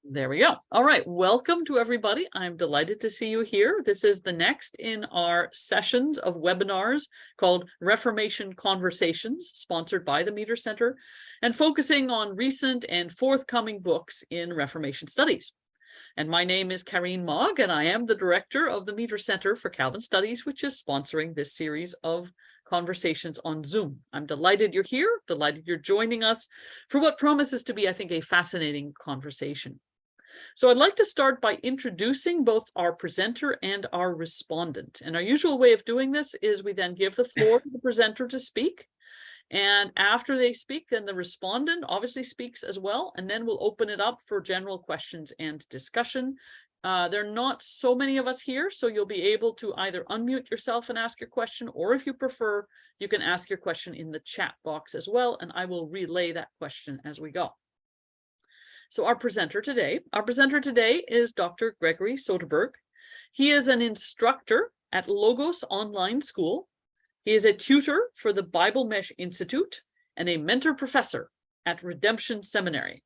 There we go. All right. Welcome to everybody. I'm delighted to see you here. This is the next in our sessions of webinars called Reformation Conversations, sponsored by the Meter Center, and focusing on recent and forthcoming books in Reformation studies. And my name is Graeme Murdock, and I am the director of the Meter Center for Calvin Studies, which is sponsoring this series of conversations on Zoom. I'm delighted you're here, delighted you're joining us for what promises to be, I think, a fascinating conversation. So I'd like to start by introducing both our presenter and our respondent. And our usual way of doing this is we then give the floor to the presenter to speak. And after they speak, then the respondent obviously speaks as well. And then we'll open it up for general questions and discussion. There are not so many of us here, so you'll be able to either unmute yourself and ask your question, or if you prefer, you can ask your question in the chat box as well, and I will relay that question as we go. So our presenter today is Dr. Gregory Soderberg. He is an instructor at Logos Online School. He is a tutor for the BibleMesh Institute and a mentor professor at Redemption Seminary.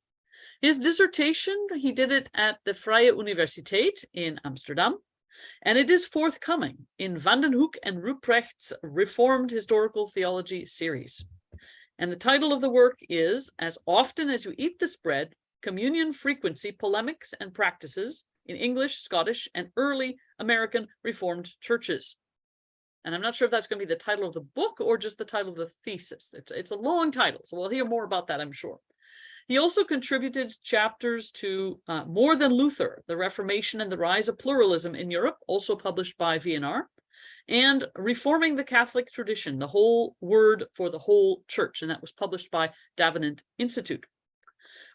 His dissertation, he did it at the Vrije Universiteit in Amsterdam, and it is forthcoming in Vandenhoek and Ruprecht's Reformed Historical Theology series. And the title of the work is, As Often as You Eat This Bread, Communion, Frequency, Polemics and Practices in English, Scottish, and Early American Reformed Churches. And I'm not sure if that's going to be the title of the book or just the title of the thesis. It's a long title, so we'll hear more about that, I'm sure. He also contributed chapters to More Than Luther, The Reformation and the Rise of Pluralism in Europe, also published by VNR, and Reforming the Catholic Tradition, the Whole Word for the Whole Church, and that was published by Davenant Institute.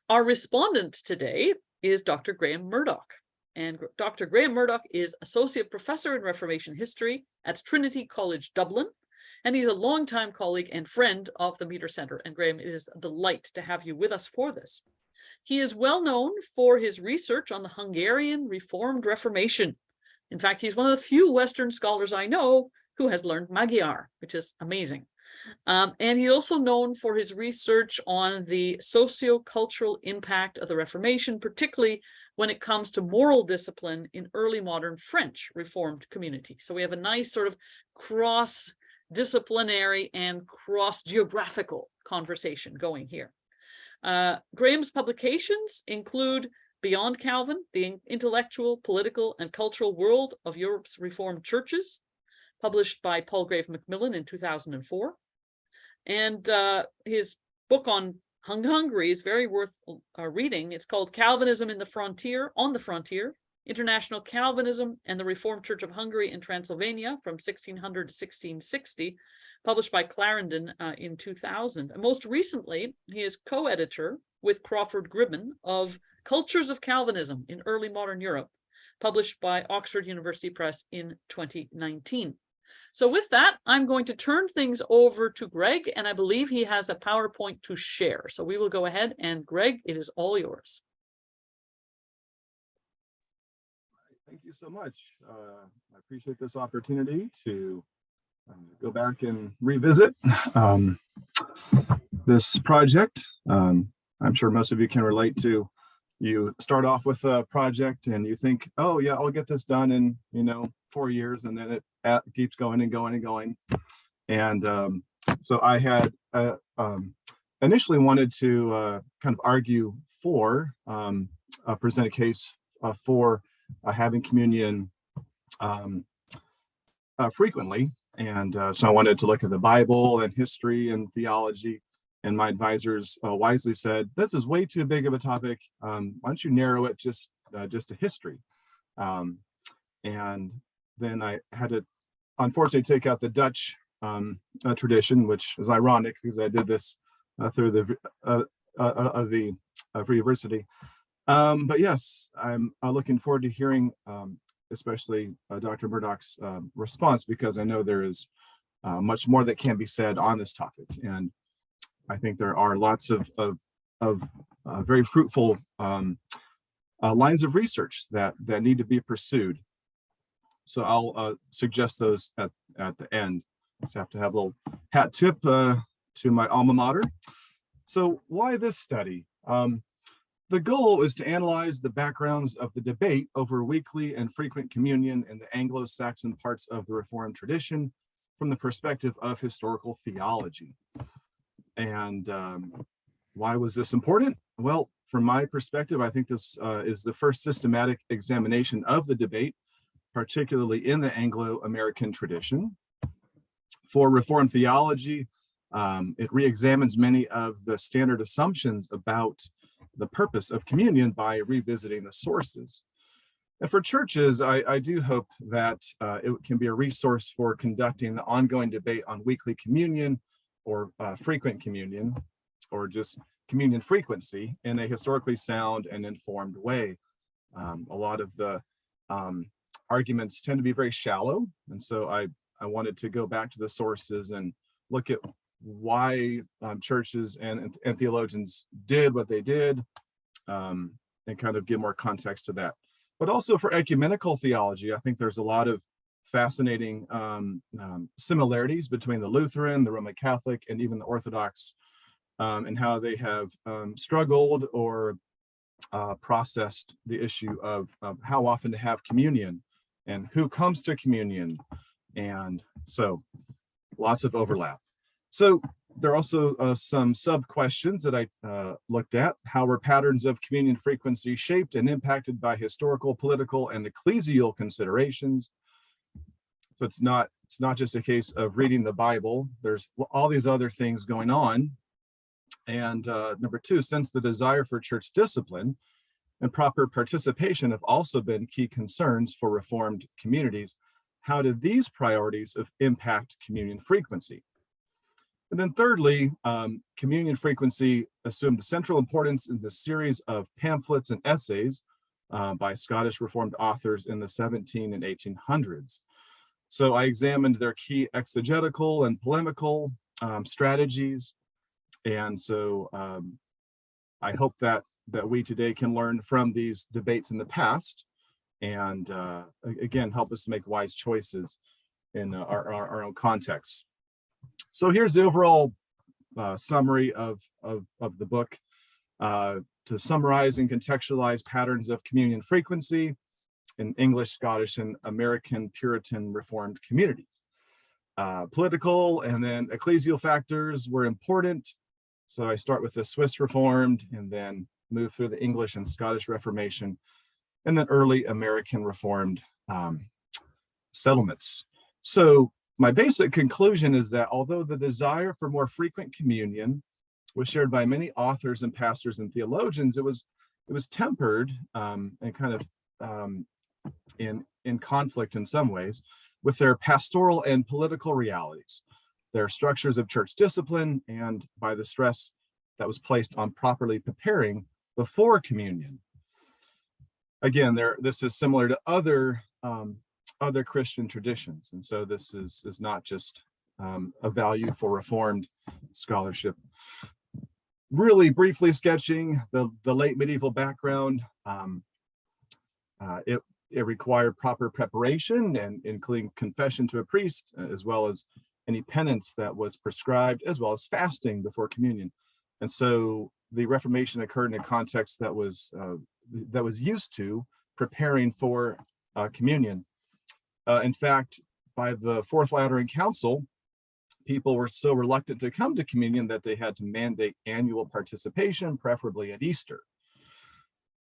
Our respondent today is Dr. Graeme Murdock, and Dr. Graeme Murdock is Associate Professor in Reformation History at Trinity College Dublin, and he's a longtime colleague and friend of the Meter Center. And Graeme, it is a delight to have you with us for this. He is well known for his research on the Hungarian Reformed Reformation. In fact, he's one of the few Western scholars I know who has learned Magyar, which is amazing. And he's also known for his research on the socio-cultural impact of the Reformation, particularly when it comes to moral discipline in early modern French Reformed community. So we have a nice sort of cross-disciplinary and cross-geographical conversation going here. Graeme's publications include Beyond Calvin, the Intellectual, Political, and Cultural World of Europe's Reformed Churches, published by Palgrave Macmillan in 2004. And his book on Hungary is very worth reading. It's called Calvinism on the Frontier, International Calvinism and the Reformed Church of Hungary and Transylvania from 1600 to 1660, published by Clarendon in 2000. And most recently, he is co-editor with Crawford Gribben of Cultures of Calvinism in Early Modern Europe, published by Oxford University Press in 2019. So with that, I'm going to turn things over to Greg, and I believe he has a PowerPoint to share. So we will go ahead, and Greg, it is all yours. Thank you so much. I appreciate this opportunity to go back and revisit this project. I'm sure most of you can relate to, you start off with a project and you think, oh yeah, I'll get this done in 4 years, and then it keeps going and going and going. And so I had initially wanted to kind of argue for, present a case for having communion frequently. And so I wanted to look at the Bible and history and theology. And my advisors wisely said, this is way too big of a topic. Why don't you narrow it just to history? And then I had to, unfortunately, take out the Dutch tradition, which is ironic because I did this through the Free University. But yes, I'm looking forward to hearing, especially Dr. Murdock's response, because I know there is much more that can be said on this topic. And I think there are lots of very fruitful lines of research that need to be pursued. So I'll suggest those at the end. Just have to have a little hat tip to my alma mater. So why this study? The goal is to analyze the backgrounds of the debate over weekly and frequent communion in the Anglo-Saxon parts of the Reformed tradition from the perspective of historical theology. And why was this important? Well, from my perspective, I think this is the first systematic examination of the debate, particularly in the Anglo-American tradition. For Reformed theology, it re-examines many of the standard assumptions about the purpose of communion by revisiting the sources. And for churches, I do hope that it can be a resource for conducting the ongoing debate on weekly communion or frequent communion, or just communion frequency in a historically sound and informed way. A lot of the arguments tend to be very shallow, and so I wanted to go back to the sources and look at why churches and theologians did what they did, and kind of give more context to that. But also for ecumenical theology, I think there's a lot of fascinating similarities between the Lutheran, the Roman Catholic, and even the Orthodox, and how they have struggled or processed the issue of how often to have communion and who comes to communion. And so lots of overlap. So there are also some sub-questions that I looked at. How were patterns of communion frequency shaped and impacted by historical, political, and ecclesial considerations? So it's not just a case of reading the Bible. There's all these other things going on. And number two, since the desire for church discipline and proper participation have also been key concerns for Reformed communities, how do these priorities impact communion frequency? And then thirdly, communion frequency assumed central importance in the series of pamphlets and essays by Scottish Reformed authors in the 1700s and 1800s. So I examined their key exegetical and polemical strategies. And so I hope that we today can learn from these debates in the past, and again, help us to make wise choices in our own context. So here's the overall summary of the book. To summarize and contextualize patterns of communion frequency in English, Scottish, and American Puritan Reformed communities. Political and then ecclesial factors were important. So I start with the Swiss Reformed and then move through the English and Scottish Reformation, and then early American Reformed settlements. So my basic conclusion is that although the desire for more frequent communion was shared by many authors and pastors and theologians, it was tempered and kind of in conflict in some ways with their pastoral and political realities, their structures of church discipline, and by the stress that was placed on properly preparing before communion. Again, this is similar to other Christian traditions, and so this is not just a value for Reformed scholarship. Really briefly sketching the late medieval background, it required proper preparation, and including confession to a priest, as well as any penance that was prescribed, as well as fasting before communion. And so the Reformation occurred in a context that was used to preparing for communion. In fact, by the Fourth Lateran Council, people were so reluctant to come to communion that they had to mandate annual participation, preferably at Easter.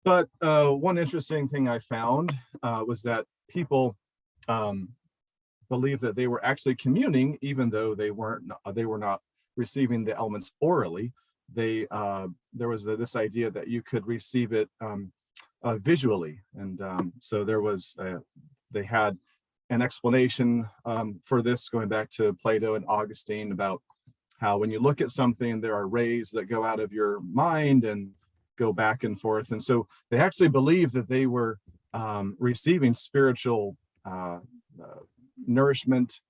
But one interesting thing I found was that people believed that they were actually communing, even though they were not receiving the elements orally. There was this idea that you could receive it visually, and so they had an explanation for this going back to Plato and Augustine about how when you look at something, there are rays that go out of your mind and go back and forth. And so they actually believed that they were receiving spiritual nourishment,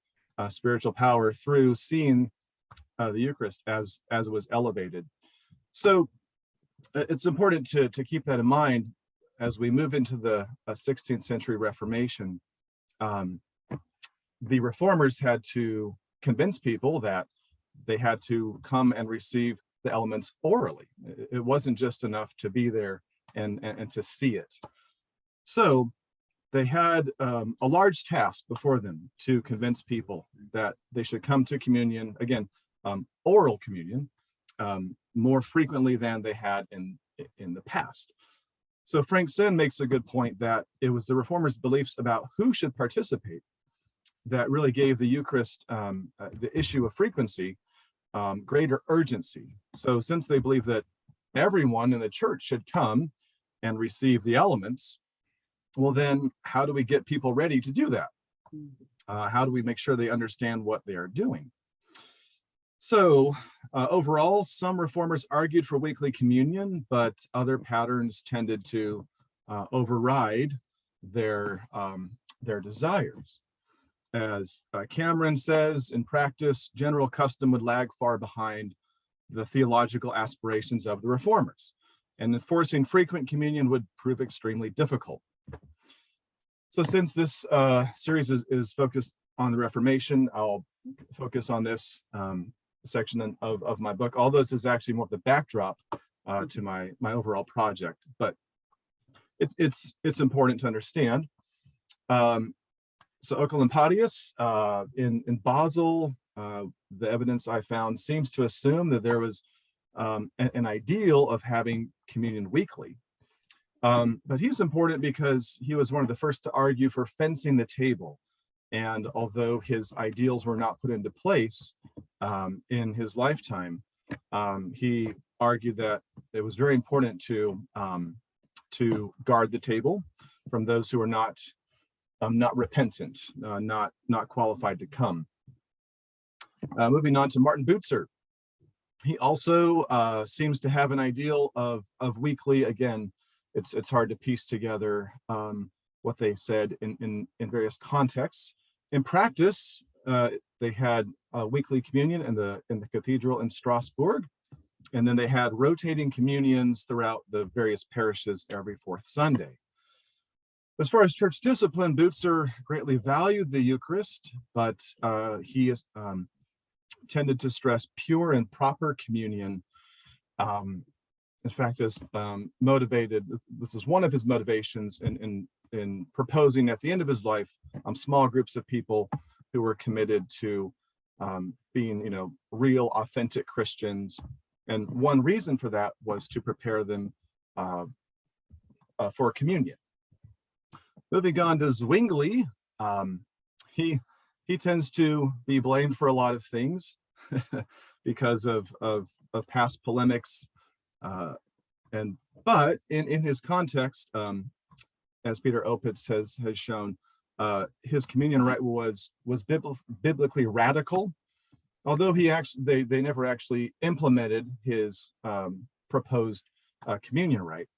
spiritual power through seeing the Eucharist as it was elevated. So it's important to keep that in mind as we move into the 16th century Reformation. The reformers had to convince people that they had to come and receive the elements orally. It wasn't just enough to be there and to see it. So they had a large task before them to convince people that they should come to communion, again, oral communion, more frequently than they had in the past. So Frank Senn makes a good point that it was the Reformers' beliefs about who should participate that really gave the Eucharist, the issue of frequency, greater urgency. So since they believe that everyone in the church should come and receive the elements, well then, how do we get people ready to do that? How do we make sure they understand what they are doing? So overall, some reformers argued for weekly communion, but other patterns tended to override their desires. As Cameron says, in practice, general custom would lag far behind the theological aspirations of the reformers, and enforcing frequent communion would prove extremely difficult. So since this series is focused on the Reformation, I'll focus on this section of my book. All this is actually more of the backdrop to my overall project, but it's important to understand. So Oecolampadius in Basel, the evidence I found seems to assume that there was an ideal of having communion weekly. But he's important because he was one of the first to argue for fencing the table. And although his ideals were not put into place in his lifetime, he argued that it was very important to guard the table from those who are not repentant, not qualified to come. Moving on to Martin Bucer. He also seems to have an ideal of weekly. Again, it's hard to piece together what they said in various contexts. In practice, they had weekly communion in the cathedral in Strasbourg, and then they had rotating communions throughout the various parishes every fourth Sunday. As far as church discipline, Bucer greatly valued the Eucharist, but he tended to stress pure and proper communion. In fact, this was one of his motivations in proposing at the end of his life small groups of people who were committed to being, real, authentic Christians. And one reason for that was to prepare them for communion. Moving on to Zwingli, he tends to be blamed for a lot of things because of past polemics. But in his context, as Peter Opitz has shown, his communion rite was biblically radical, although they never actually implemented his proposed communion rite.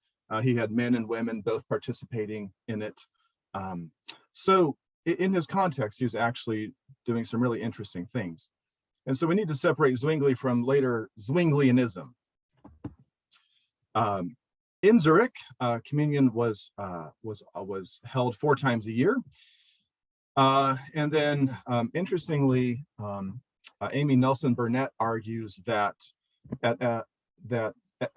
He had men and women both participating in it. So in his context, he was actually doing some really interesting things. And so we need to separate Zwingli from later Zwinglianism. In Zurich, communion was held 4 times a year. And then interestingly, Amy Nelson Burnett argues that at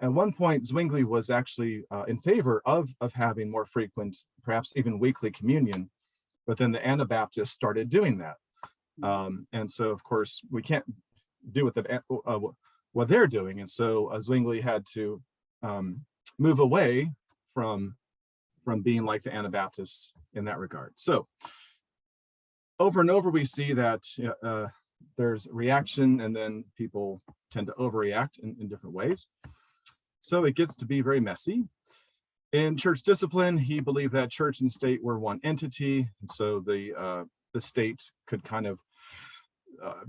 one point Zwingli was actually in favor of having more frequent, perhaps even weekly communion, but then the Anabaptists started doing that. And so of course we can't do what they're doing, and so Zwingli had to move away from being like the Anabaptists in that regard. So over and over we see that there's reaction, and then people tend to overreact in different ways. So it gets to be very messy. In church discipline, he believed that church and state were one entity, and so the state could kind of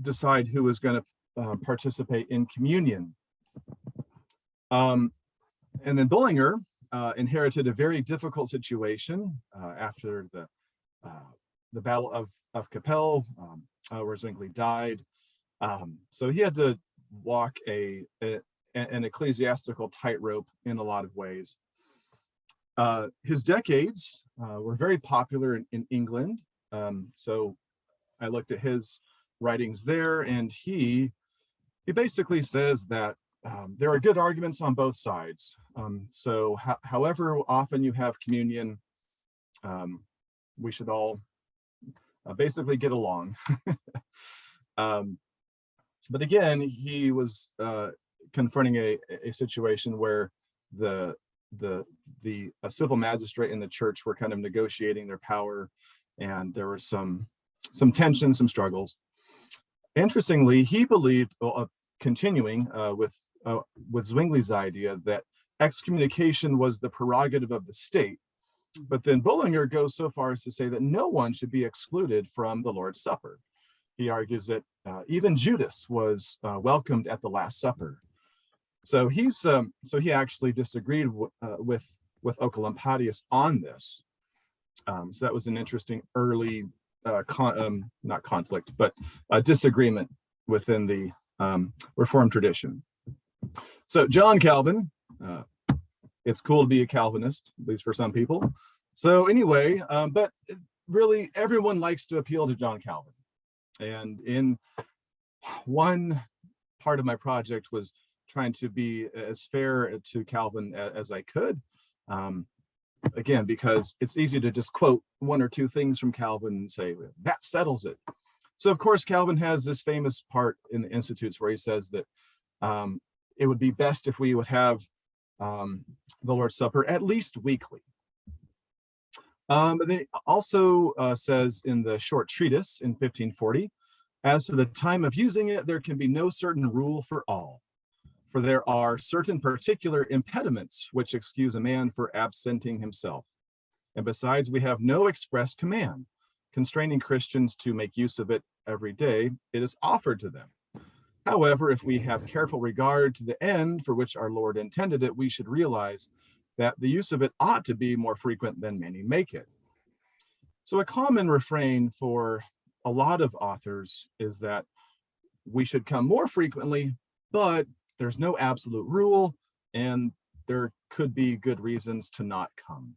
decide who was going to participate in communion. And then Bullinger inherited a very difficult situation after the Battle of Kappel, where Zwingli died. So he had to walk an ecclesiastical tightrope in a lot of ways. His decades were very popular in England. So I looked at his writings there, and he basically says that there are good arguments on both sides. So however often you have communion, we should all basically get along. But again, he was confronting a situation where the civil magistrate and the church were kind of negotiating their power, and there were some tension, some struggles. Interestingly, he believed, continuing with Zwingli's idea, that excommunication was the prerogative of the state. But then Bullinger goes so far as to say that no one should be excluded from the Lord's Supper. He argues that even Judas was welcomed at the Last Supper. So he actually disagreed with Oecolampadius on this. So that was an interesting early not conflict, but disagreement within the Reformed tradition. So John Calvin, it's cool to be a Calvinist, at least for some people. So anyway, but really everyone likes to appeal to John Calvin. And in one part of my project was trying to be as fair to Calvin as I could. Again, because it's easy to just quote one or two things from Calvin and say, that settles it. So of course, Calvin has this famous part in the Institutes where he says that it would be best if we would have the Lord's Supper at least weekly. But then he also says in the short treatise in 1540, as to the time of using it, there can be no certain rule for all. For there are certain particular impediments which excuse a man for absenting himself. And besides, we have no express command constraining Christians to make use of it every day. It is offered to them. However, if we have careful regard to the end for which our Lord intended it, we should realize that the use of it ought to be more frequent than many make it. So a common refrain for a lot of authors is that we should come more frequently, but there's no absolute rule, and there could be good reasons to not come.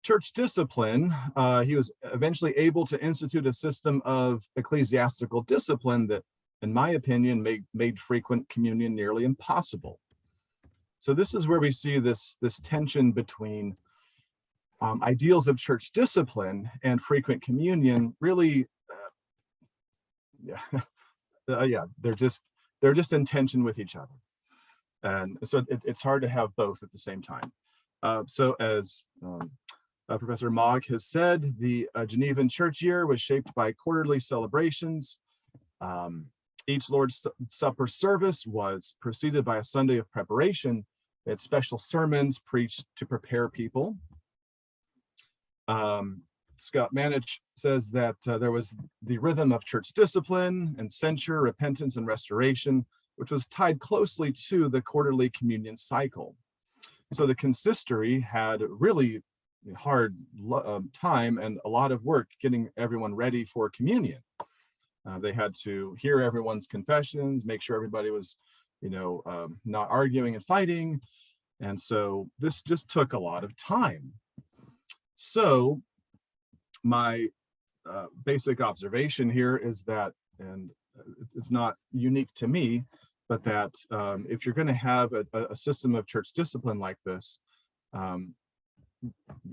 Church discipline, he was eventually able to institute a system of ecclesiastical discipline that, in my opinion, made frequent communion nearly impossible. So this is where we see this tension between ideals of church discipline and frequent communion. Really, they're just in tension with each other, and so it's hard to have both at the same time. So as Professor Mogg has said, the Genevan church year was shaped by quarterly celebrations. Each Lord's Supper service was preceded by a Sunday of preparation. They had special sermons preached to prepare people. Scott Manich says that there was the rhythm of church discipline and censure, repentance, and restoration, which was tied closely to the quarterly communion cycle. So the consistory had really hard time and a lot of work getting everyone ready for communion. They had to hear everyone's confessions, make sure everybody was, not arguing and fighting. And so this just took a lot of time. So my basic observation here is that, and it's not unique to me, but that if you're going to have a system of church discipline like this,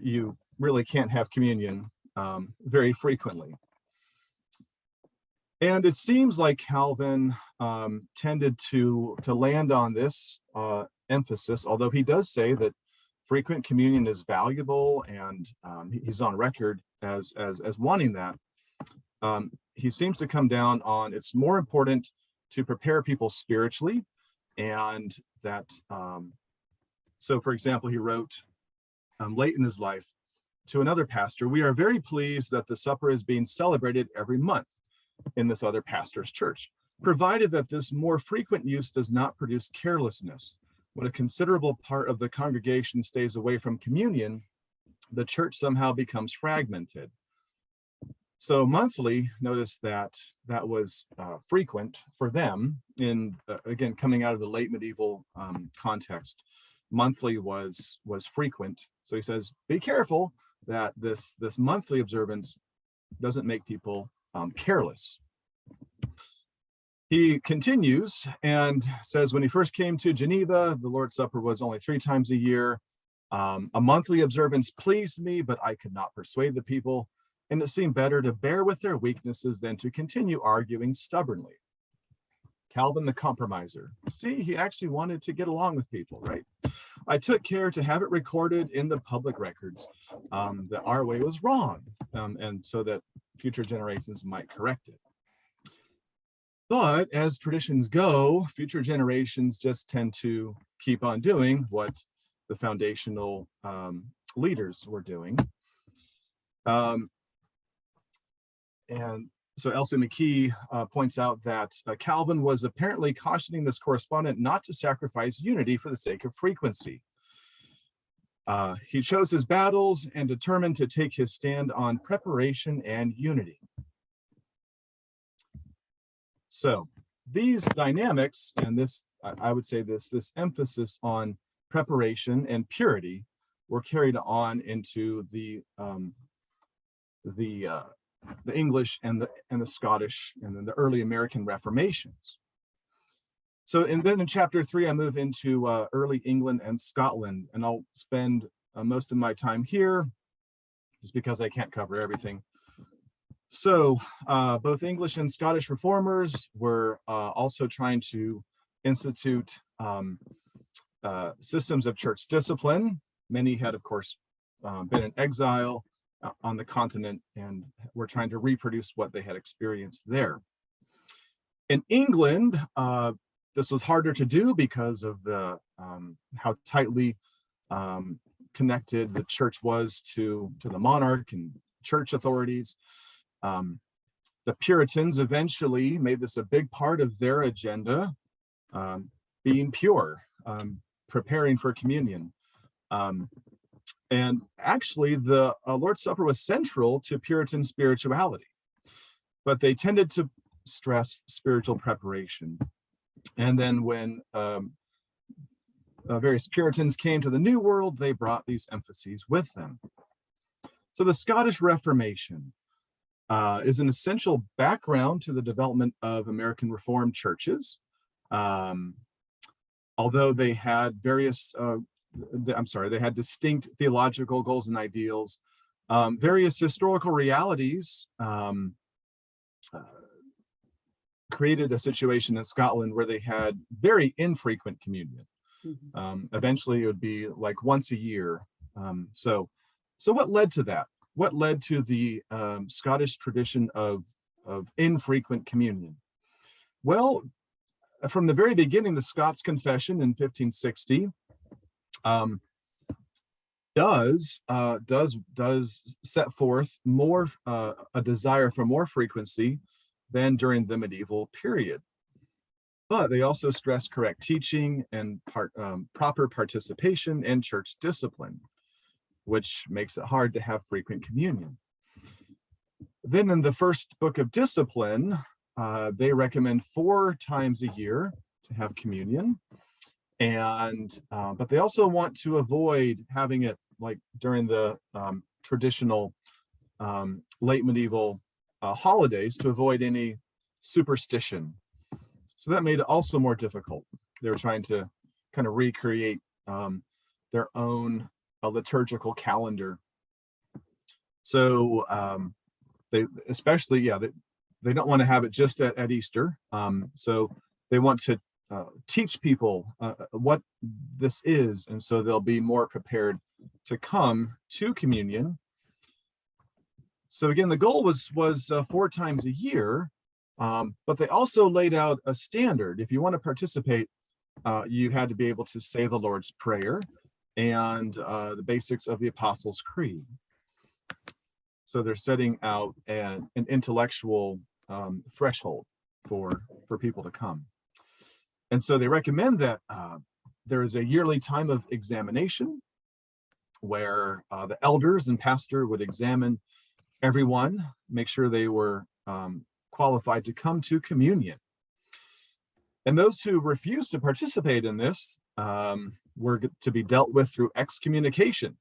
you really can't have communion very frequently. And it seems like Calvin tended to land on this emphasis, although he does say that frequent communion is valuable, and he's on record as wanting that. He seems to come down on it's more important to prepare people spiritually, and that so for example, he wrote late in his life to another pastor, "We are very pleased that the supper is being celebrated every month in this other pastor's church, provided that this more frequent use does not produce carelessness. When a considerable part of the congregation stays away from communion, the church somehow becomes fragmented." So monthly, notice that was frequent for them in, again, coming out of the late medieval context. Monthly was frequent. So he says, be careful that this monthly observance doesn't make people careless. He continues and says, when he first came to Geneva, the Lord's Supper was only 3 times a year. A monthly observance pleased me, but I could not persuade the people, and it seemed better to bear with their weaknesses than to continue arguing stubbornly. Calvin the compromiser. See, he actually wanted to get along with people, right? I took care to have it recorded in the public records that our way was wrong, and so that future generations might correct it. But as traditions go, future generations just tend to keep on doing what the foundational leaders were doing. And so Elsie McKee points out that Calvin was apparently cautioning this correspondent not to sacrifice unity for the sake of frequency. He chose his battles and determined to take his stand on preparation and unity. So these dynamics and this, I would say this emphasis on preparation and purity were carried on into the English and the Scottish and then the early American Reformations. So, and then in chapter 3, I move into early England and Scotland, and I'll spend most of my time here just because I can't cover everything. So both English and Scottish reformers were also trying to institute systems of church discipline. Many had, of course, been in exile on the continent and were trying to reproduce what they had experienced there. In England, this was harder to do because of the how tightly connected the church was to the monarch and church authorities. The Puritans eventually made this a big part of their agenda, being pure, preparing for communion. And actually, the Lord's Supper was central to Puritan spirituality, but they tended to stress spiritual preparation. And then when various Puritans came to the New World, they brought these emphases with them. So the Scottish Reformation is an essential background to the development of American Reformed churches. Although they had various, they had distinct theological goals and ideals, various historical realities created a situation in Scotland where they had very infrequent communion. Eventually it would be like once a year. So what led to that? What led to the Scottish tradition of infrequent communion? Well, from the very beginning, the Scots Confession in 1560 does set forth more a desire for more frequency than during the medieval period. But they also stress correct teaching and proper participation in church discipline, which makes it hard to have frequent communion. Then in the first book of discipline, they recommend 4 times a year to have communion. And but they also want to avoid having it like during the traditional late medieval holidays, to avoid any superstition. So that made it also more difficult. They were trying to kind of recreate their own liturgical calendar. So they especially, they don't want to have it just at Easter. So they want to teach people what this is, and so they'll be more prepared to come to communion. So again, the goal was 4 times a year, but they also laid out a standard. If you want to participate, you had to be able to say the Lord's Prayer and the basics of the Apostles' Creed. So they're setting out an intellectual threshold for people to come. And so they recommend that there is a yearly time of examination where the elders and pastor would examine everyone, make sure they were qualified to come to communion. And those who refused to participate in this were to be dealt with through excommunication.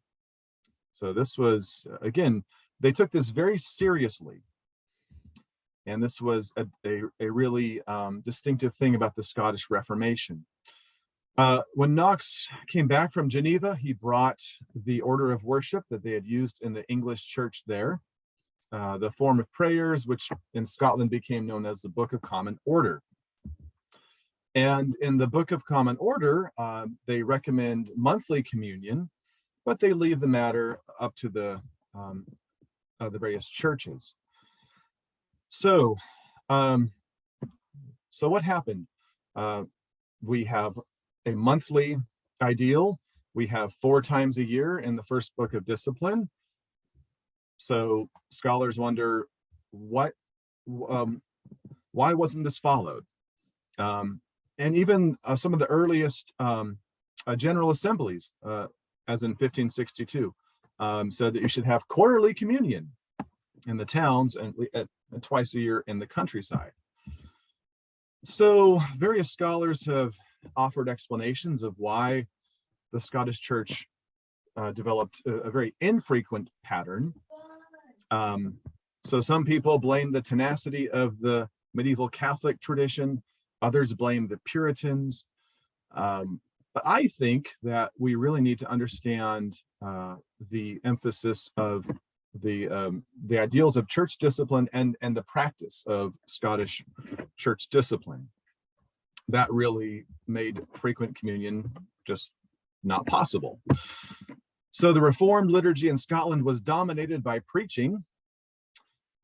So this was, again, they took this very seriously. And this was a really distinctive thing about the Scottish Reformation. When Knox came back from Geneva, he brought the order of worship that they had used in the English church there, the form of prayers, which in Scotland became known as the Book of Common Order. And in the Book of Common Order, they recommend monthly communion, but they leave the matter up to the various churches. So what happened? We have a monthly ideal. We have 4 times a year in the first book of discipline. So scholars wonder why wasn't this followed? And even some of the earliest general assemblies, as in 1562, said that you should have quarterly communion in the towns and twice a year in the countryside. So various scholars have offered explanations of why the Scottish Church developed a very infrequent pattern. So some people blame the tenacity of the medieval Catholic tradition. Others blame the Puritans. But I think that we really need to understand the emphasis of the ideals of church discipline and the practice of Scottish church discipline. That really made frequent communion just not possible. So the Reformed liturgy in Scotland was dominated by preaching.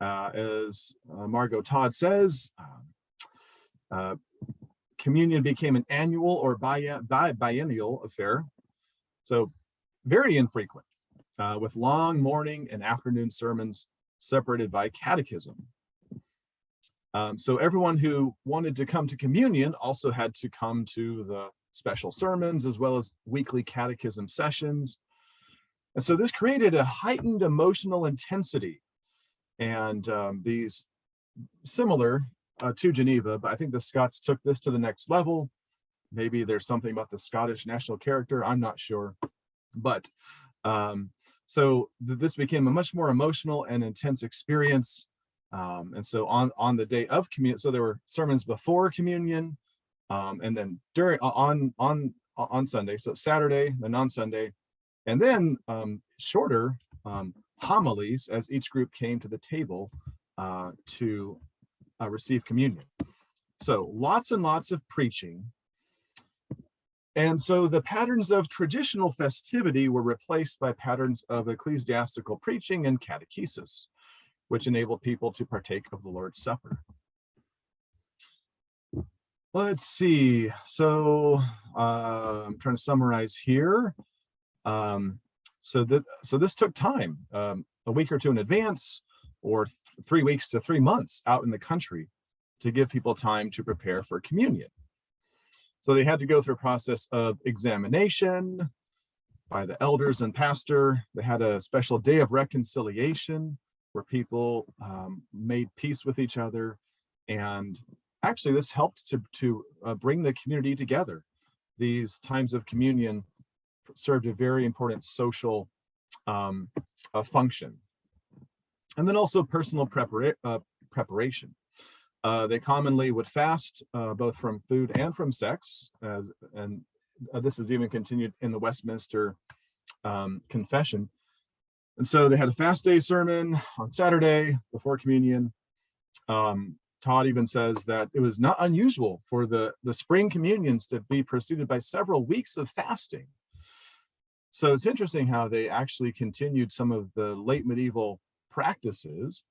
As Margot Todd says, communion became an annual or biennial affair, so very infrequent, with long morning and afternoon sermons separated by catechism. So everyone who wanted to come to communion also had to come to the special sermons as well as weekly catechism sessions. And so this created a heightened emotional intensity, and these similar to Geneva, but I think the Scots took this to the next level. Maybe there's something about the Scottish national character, I'm not sure. But this became a much more emotional and intense experience. And so on the day of communion, so there were sermons before communion, and then during on Sunday, so Saturday, then on Sunday, and then shorter homilies as each group came to the table to receive communion. So lots and lots of preaching. And so the patterns of traditional festivity were replaced by patterns of ecclesiastical preaching and catechesis, which enabled people to partake of the Lord's Supper. Let's see. So I'm trying to summarize here. So this took time, a week or two in advance, or 3 weeks to 3 months out in the country, to give people time to prepare for communion. So they had to go through a process of examination by the elders and pastor. They had a special day of reconciliation where people made peace with each other. And actually this helped to bring the community together. These times of communion served a very important social function. And then also personal preparation. They commonly would fast both from food and from sex, and this is even continued in the Westminster Confession. And so they had a fast day sermon on Saturday before communion. Todd even says that it was not unusual for the spring communions to be preceded by several weeks of fasting. So it's interesting how they actually continued some of the late medieval practices,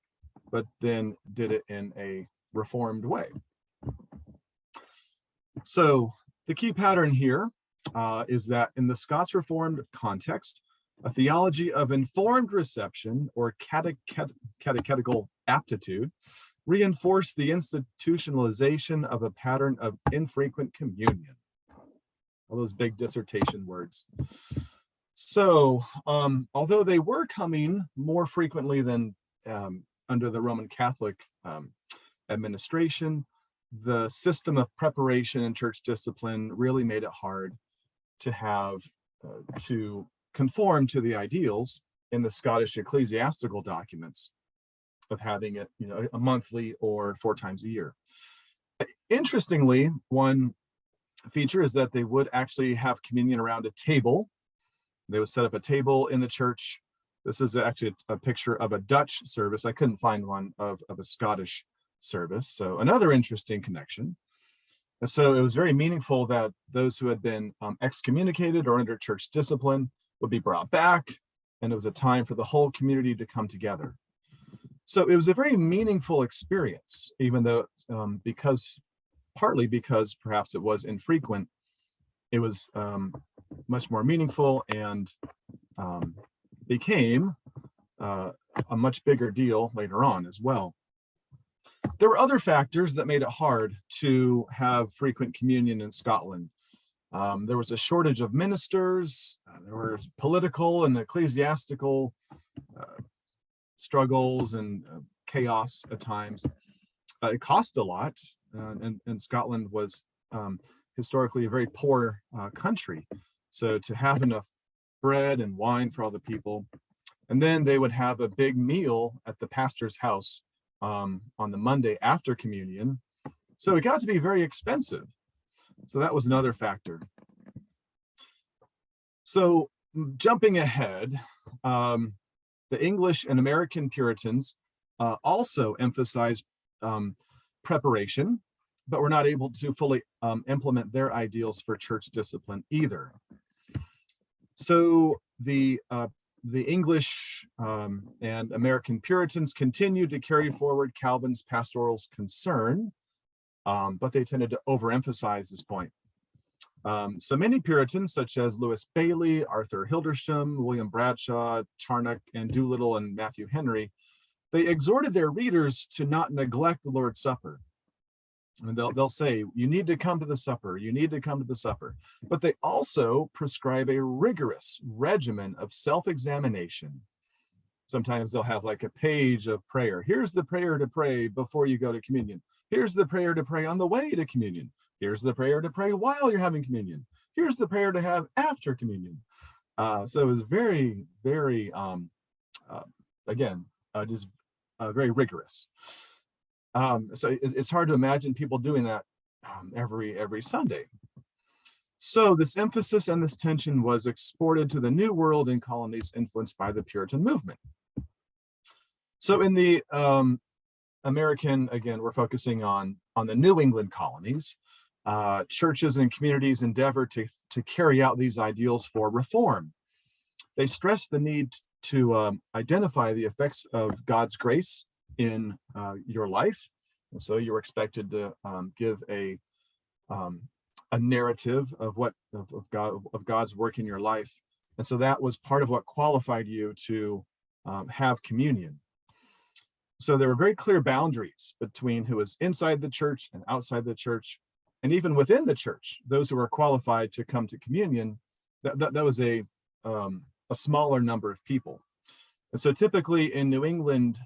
but then did it in a reformed way. So the key pattern here is that in the Scots Reformed context, a theology of informed reception or catechetical aptitude reinforced the institutionalization of a pattern of infrequent communion. All those big dissertation words. So although they were coming more frequently than under the Roman Catholic administration, the system of preparation and church discipline really made it hard to have to conform to the ideals in the Scottish ecclesiastical documents. of having it, a monthly or 4 times a year. Interestingly, one feature is that they would actually have communion around a table. They would set up a table in the church. This is actually a picture of a Dutch service. I couldn't find one of a Scottish service. So another interesting connection. And so it was very meaningful that those who had been excommunicated or under church discipline would be brought back, and it was a time for the whole community to come together. So it was a very meaningful experience, even though partly because perhaps it was infrequent, it was much more meaningful and became a much bigger deal later on as well. There were other factors that made it hard to have frequent communion in Scotland. There was a shortage of ministers. There was political and ecclesiastical struggles and chaos at times. It cost a lot, and Scotland was historically a very poor country. So to have enough bread and wine for all the people, and then they would have a big meal at the pastor's house on the Monday after communion. So it got to be very expensive. So that was another factor. So jumping ahead, the English and American Puritans also emphasized preparation, but were not able to fully implement their ideals for church discipline either. So the English and American Puritans continued to carry forward Calvin's pastoral concern, but they tended to overemphasize this point. So many Puritans, such as Lewis Bailey, Arthur Hildersham, William Bradshaw, Charnock, and Doolittle, and Matthew Henry, they exhorted their readers to not neglect the Lord's Supper. And they'll say, you need to come to the supper, you need to come to the supper. But they also prescribe a rigorous regimen of self-examination. Sometimes they'll have like a page of prayer. Here's the prayer to pray before you go to communion. Here's the prayer to pray on the way to communion. Here's the prayer to pray while you're having communion. Here's the prayer to have after communion. So it was very, very, just very rigorous. So it's hard to imagine people doing that every Sunday. So this emphasis and this tension was exported to the New World in colonies influenced by the Puritan movement. So in the American, again, we're focusing on the New England colonies. Churches and communities endeavor to carry out these ideals for reform. They stress the need to identify the effects of God's grace in your life. And so you're expected to give a narrative of God's work in your life. And so that was part of what qualified you to have communion. So there were very clear boundaries between who was inside the church and outside the church, and even within the church, those who were qualified to come to communion, that was a smaller number of people. And so typically in New England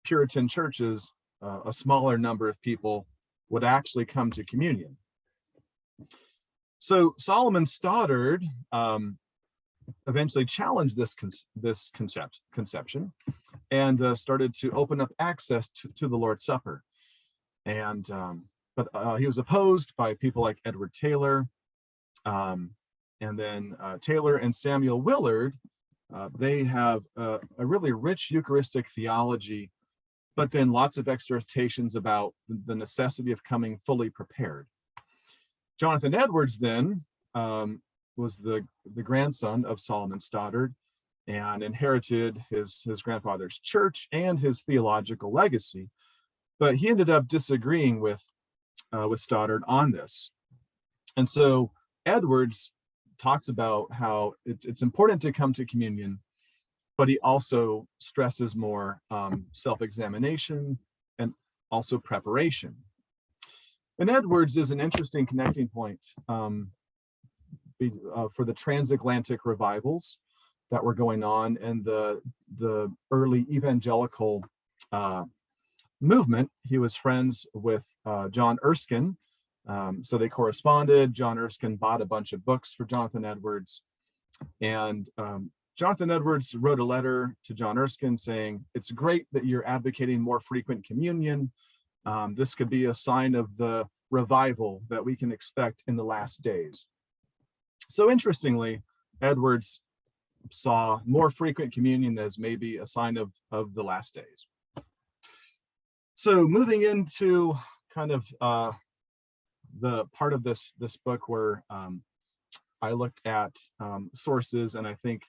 Puritan churches, a smaller number of people would actually come to communion. So Solomon Stoddard eventually challenged this conception and started to open up access to the Lord's Supper. And but he was opposed by people like Edward Taylor, and then Taylor and Samuel Willard. They have a really rich Eucharistic theology, but then lots of exhortations about the necessity of coming fully prepared. Jonathan Edwards then was the grandson of Solomon Stoddard and inherited his grandfather's church and his theological legacy, but he ended up disagreeing with Stoddard on this. And so Edwards talks about how it's important to come to communion, but he also stresses more self-examination and also preparation. And Edwards is an interesting connecting point for the transatlantic revivals that were going on and the early evangelical movement. He was friends with John Erskine, so they corresponded. John Erskine bought a bunch of books for Jonathan Edwards, and Jonathan Edwards wrote a letter to John Erskine saying, "It's great that you're advocating more frequent communion. This could be a sign of the revival that we can expect in the last days." So interestingly, Edwards saw more frequent communion as maybe a sign of the last days. So moving into kind of the part of this book where I looked at sources, and I think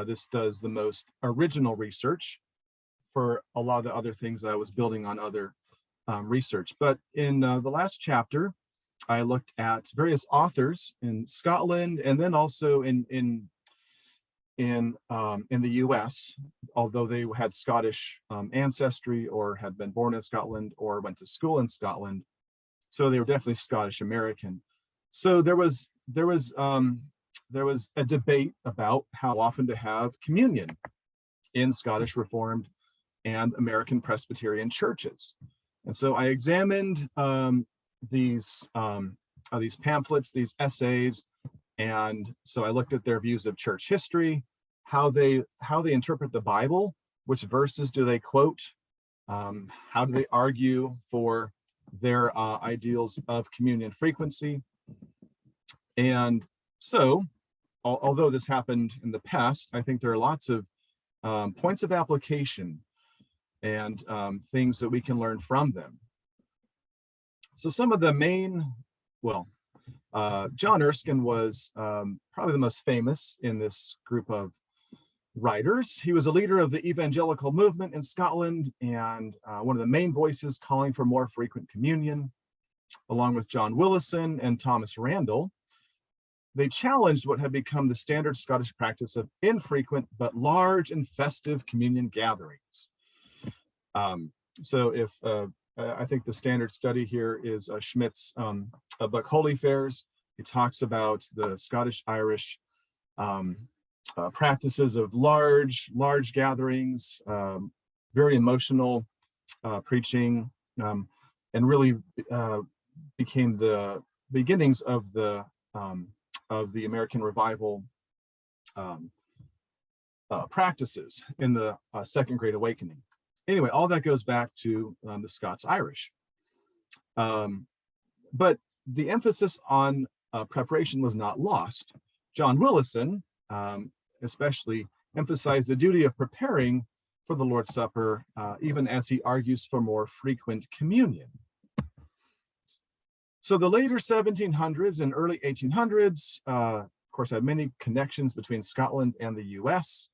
this does the most original research for a lot of the other things that I was building on other research. But in the last chapter, I looked at various authors in Scotland and then also in the US, although they had Scottish ancestry or had been born in Scotland or went to school in Scotland. So they were definitely Scottish American. So there was a debate about how often to have communion in Scottish Reformed and American Presbyterian churches. And so I examined these pamphlets, these essays, and so I looked at their views of church history, how they interpret the Bible, which verses do they quote, how do they argue for their ideals of communion frequency. And so, although this happened in the past, I think there are lots of points of application and things that we can learn from them. So some of the main, John Erskine was probably the most famous in this group of writers. He was a leader of the evangelical movement in Scotland and one of the main voices calling for more frequent communion, along with John Willison and Thomas Randall. They challenged what had become the standard Scottish practice of infrequent but large and festive communion gatherings. So if I think the standard study here is Schmidt's book Holy Fairs. He talks about the Scottish-Irish practices of large gatherings, very emotional preaching, and really became the beginnings of the American revival practices in the Second Great Awakening. Anyway, all that goes back to the Scots-Irish. But the emphasis on preparation was not lost. John Willison especially emphasized the duty of preparing for the Lord's Supper, even as he argues for more frequent communion. So the later 1700s and early 1800s, of course, had many connections between Scotland and the US.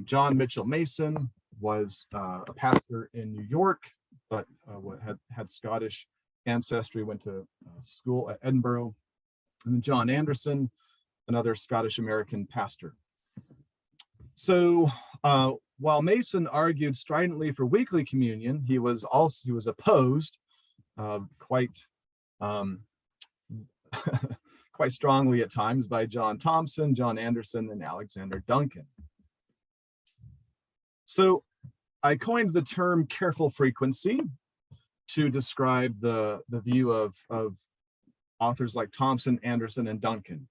John Mitchell Mason was a pastor in New York, but had Scottish ancestry, went to school at Edinburgh. And then John Anderson, another Scottish American pastor. So while Mason argued stridently for weekly communion, he was opposed quite strongly at times by John Thompson, John Anderson, and Alexander Duncan. So I coined the term careful frequency to describe the view of authors like Thompson, Anderson, and Duncan.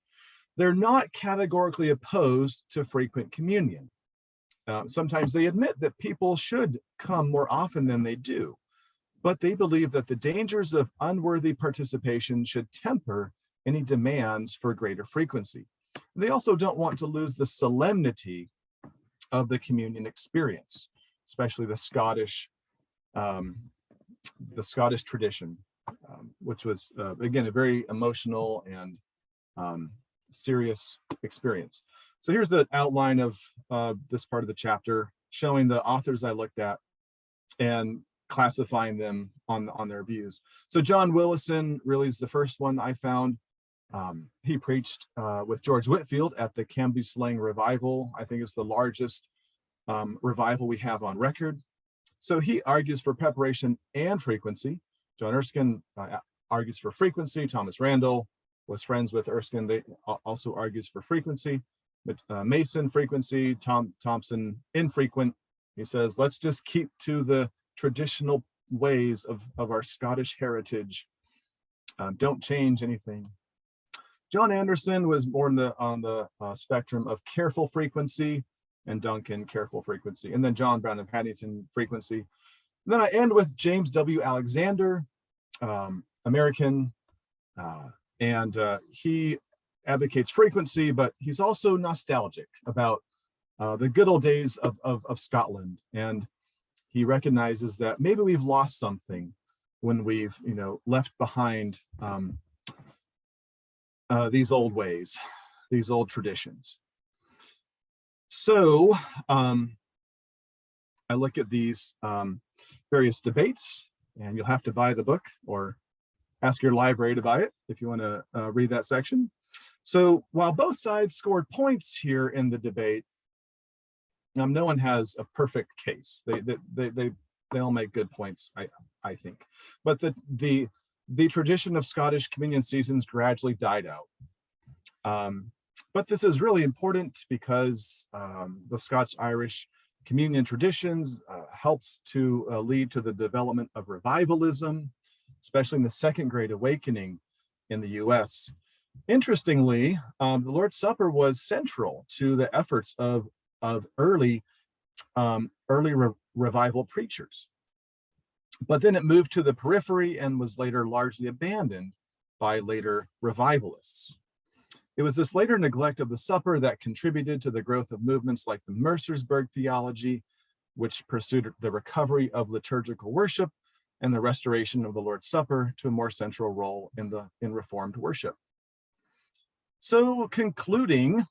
They're not categorically opposed to frequent communion. Sometimes they admit that people should come more often than they do, but they believe that the dangers of unworthy participation should temper any demands for greater frequency. They also don't want to lose the solemnity of the communion experience, especially the Scottish tradition, which was again a very emotional and serious experience. So here's the outline of this part of the chapter, showing the authors I looked at and classifying them on their views. So John Willison really is the first one I found. He preached with George Whitefield at the Cambuslang revival. I think it's the largest revival we have on record. So he argues for preparation and frequency. John Erskine argues for frequency. Thomas Randall was friends with Erskine. They also argues for frequency. But Mason, frequency. Thompson, infrequent. He says, let's just keep to the traditional ways of our Scottish heritage. Don't change anything. John Anderson was more on the spectrum of careful frequency, and Duncan careful frequency, and then John Brown of Haddington frequency. And then I end with James W. Alexander, American, and he advocates frequency, but he's also nostalgic about the good old days of Scotland, and he recognizes that maybe we've lost something when we've left behind these old ways, these old traditions. So I look at these various debates, and you'll have to buy the book or ask your library to buy it if you want to read that section. So while both sides scored points here in the debate, no one has a perfect case. They all make good points, I think. But the tradition of Scottish communion seasons gradually died out. But this is really important because the Scots-Irish communion traditions helped to lead to the development of revivalism, especially in the Second Great Awakening in the US. Interestingly, the Lord's Supper was central to the efforts of early revival preachers. But then it moved to the periphery and was later largely abandoned by later revivalists. It was this later neglect of the supper that contributed to the growth of movements like the Mercersburg theology, which pursued the recovery of liturgical worship and the restoration of the Lord's Supper to a more central role in Reformed worship. So concluding,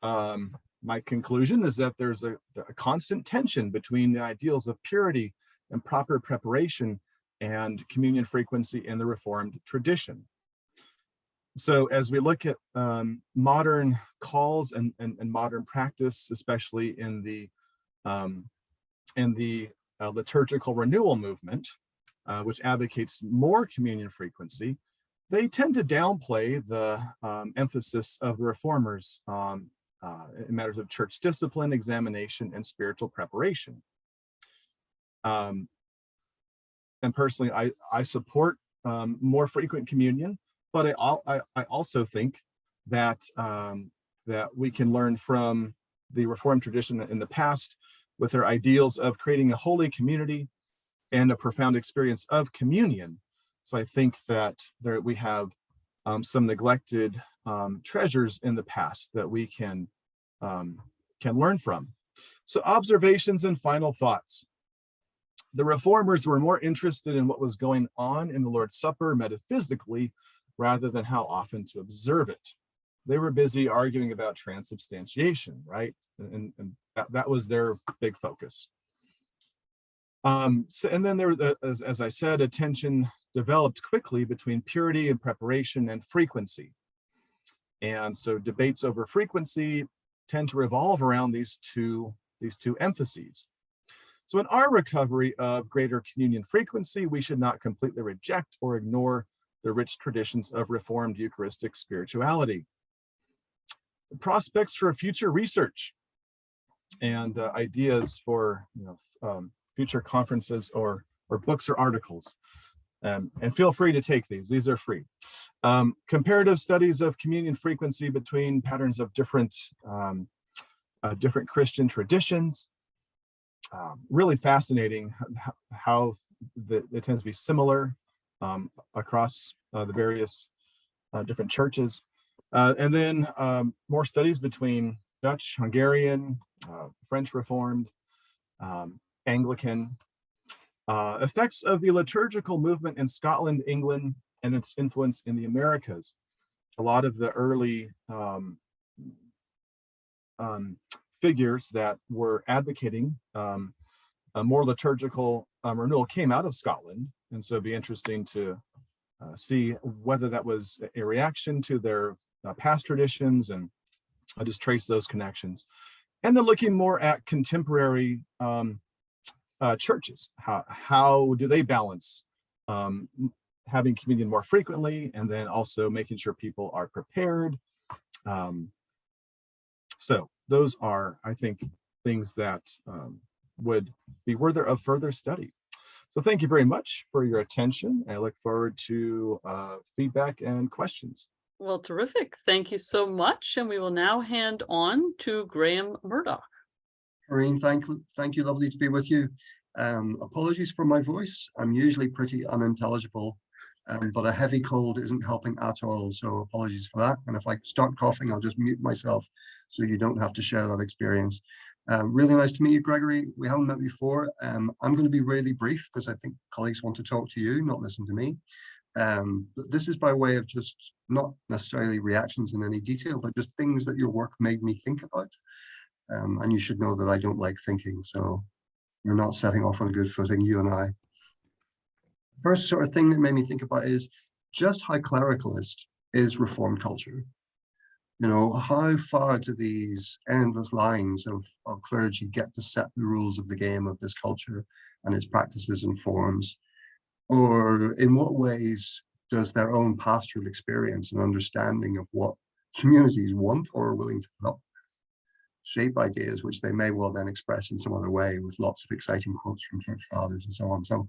my conclusion is that there's a constant tension between the ideals of purity and proper preparation and communion frequency in the Reformed tradition. So as we look at modern calls and modern practice, especially in the liturgical renewal movement, which advocates more communion frequency, they tend to downplay the emphasis of the reformers in matters of church discipline, examination, and spiritual preparation. And personally, I support more frequent communion, but I also think that that we can learn from the Reformed tradition in the past with their ideals of creating a holy community and a profound experience of communion. So I think that we have some neglected treasures in the past that we can learn from. So observations and final thoughts. The Reformers were more interested in what was going on in the Lord's Supper metaphysically rather than how often to observe it. They were busy arguing about transubstantiation, right? And that was their big focus. And then there, as I said, a tension developed quickly between purity and preparation and frequency. And so debates over frequency tend to revolve around these two emphases. So in our recovery of greater communion frequency, we should not completely reject or ignore the rich traditions of Reformed Eucharistic spirituality. The prospects for future research and ideas for future conferences or books or articles. And feel free to take these are free. Comparative studies of communion frequency between patterns of different Christian traditions. Really fascinating how it tends to be similar across the various different churches. And then more studies between Dutch, Hungarian, French Reformed, Anglican. Effects of the liturgical movement in Scotland, England, and its influence in the Americas. A lot of the early figures that were advocating a more liturgical renewal came out of Scotland. And so it'd be interesting to see whether that was a reaction to their past traditions, and I just trace those connections. And then looking more at contemporary churches, how do they balance having communion more frequently and then also making sure people are prepared. So those are, I think, things that would be worthy of further study. So thank you very much for your attention. I look forward to feedback and questions. Well, terrific. Thank you so much. And we will now hand on to Graeme Murdock. Irene, thank you. Lovely to be with you. Apologies for my voice. I'm usually pretty unintelligible, but a heavy cold isn't helping at all. So apologies for that. And if I start coughing, I'll just mute myself so you don't have to share that experience. Really nice to meet you, Gregory. We haven't met before. I'm going to be really brief because I think colleagues want to talk to you, not listen to me. But this is by way of just not necessarily reactions in any detail, but just things that your work made me think about. And you should know that I don't like thinking, so we're not setting off on a good footing, you and I. First sort of thing that made me think about is just how clericalist is Reformed culture. You know, how far do these endless lines of clergy get to set the rules of the game of this culture and its practices and forms? Or in what ways does their own pastoral experience and understanding of what communities want or are willing to put up with shape ideas which they may well then express in some other way with lots of exciting quotes from church fathers and so on. So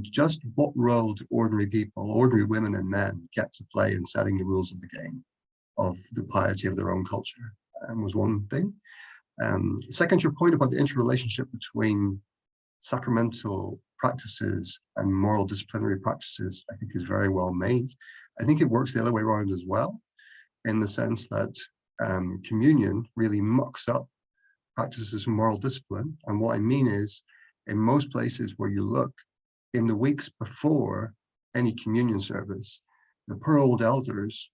just what role do ordinary people, ordinary women and men, get to play in setting the rules of the game of the piety of their own culture was one thing. Second, your point about the interrelationship between sacramental practices and moral disciplinary practices, I think is very well made. I think it works the other way around as well, in the sense that communion really mucks up practices of moral discipline. And what I mean is, in most places where you look, in the weeks before any communion service, the poor old elders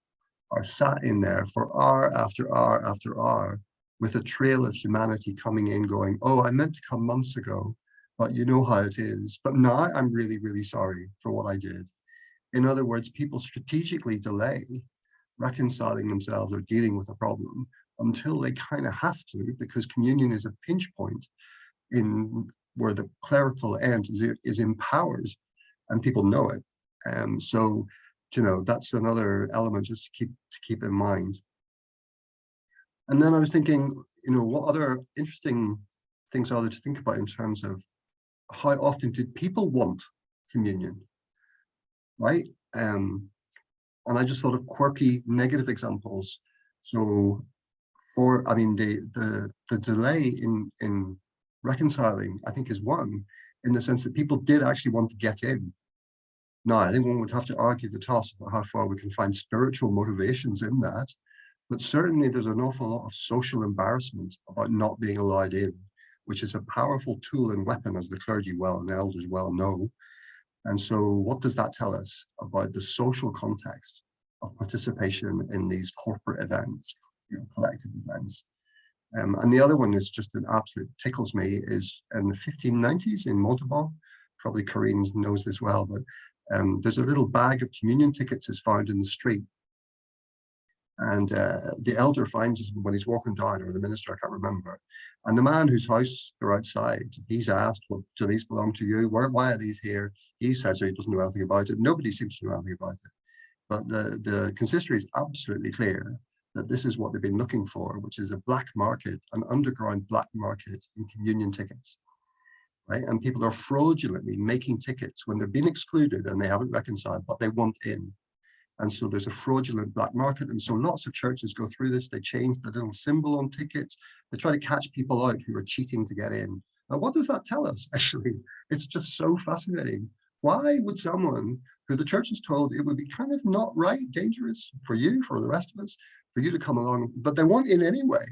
are sat in there for hour after hour after hour with a trail of humanity coming in going, oh, I meant to come months ago, but you know how it is. But now I'm really, really sorry for what I did. In other words, people strategically delay reconciling themselves or dealing with a problem until they kind of have to, because communion is a pinch point in where the clerical end is empowered and people know it. So, you know, that's another element just to keep in mind. And then I was thinking, you know, what other interesting things are there to think about in terms of how often did people want communion, right? And I just thought of quirky negative examples. So I mean, the delay in reconciling, I think, is one, in the sense that people did actually want to get in. Now, I think one would have to argue the toss about how far we can find spiritual motivations in that, but certainly there's an awful lot of social embarrassment about not being allowed in, which is a powerful tool and weapon, as the clergy well and elders well know. And so what does that tell us about the social context of participation in these corporate events, you know, collective events? And the other one is just an absolute tickles me, is in the 1590s in Montauban, probably Corinne knows this well, but there's a little bag of communion tickets is found in the street. And the elder finds him when he's walking down, or the minister, I can't remember. And the man whose house they're outside, he's asked, well, do these belong to you? Why are these here? He says he doesn't know anything about it. Nobody seems to know anything about it. But the consistory is absolutely clear that this is what they've been looking for, which is a black market, an underground black market in communion tickets, right? And people are fraudulently making tickets when they've been excluded and they haven't reconciled, but they want in. And so there's a fraudulent black market. And so lots of churches go through this. They change the little symbol on tickets. They try to catch people out who are cheating to get in. Now, what does that tell us, actually? It's just so fascinating. Why would someone who the church is told it would be kind of not right, dangerous for you, for the rest of us, for you to come along, but they want in anyway?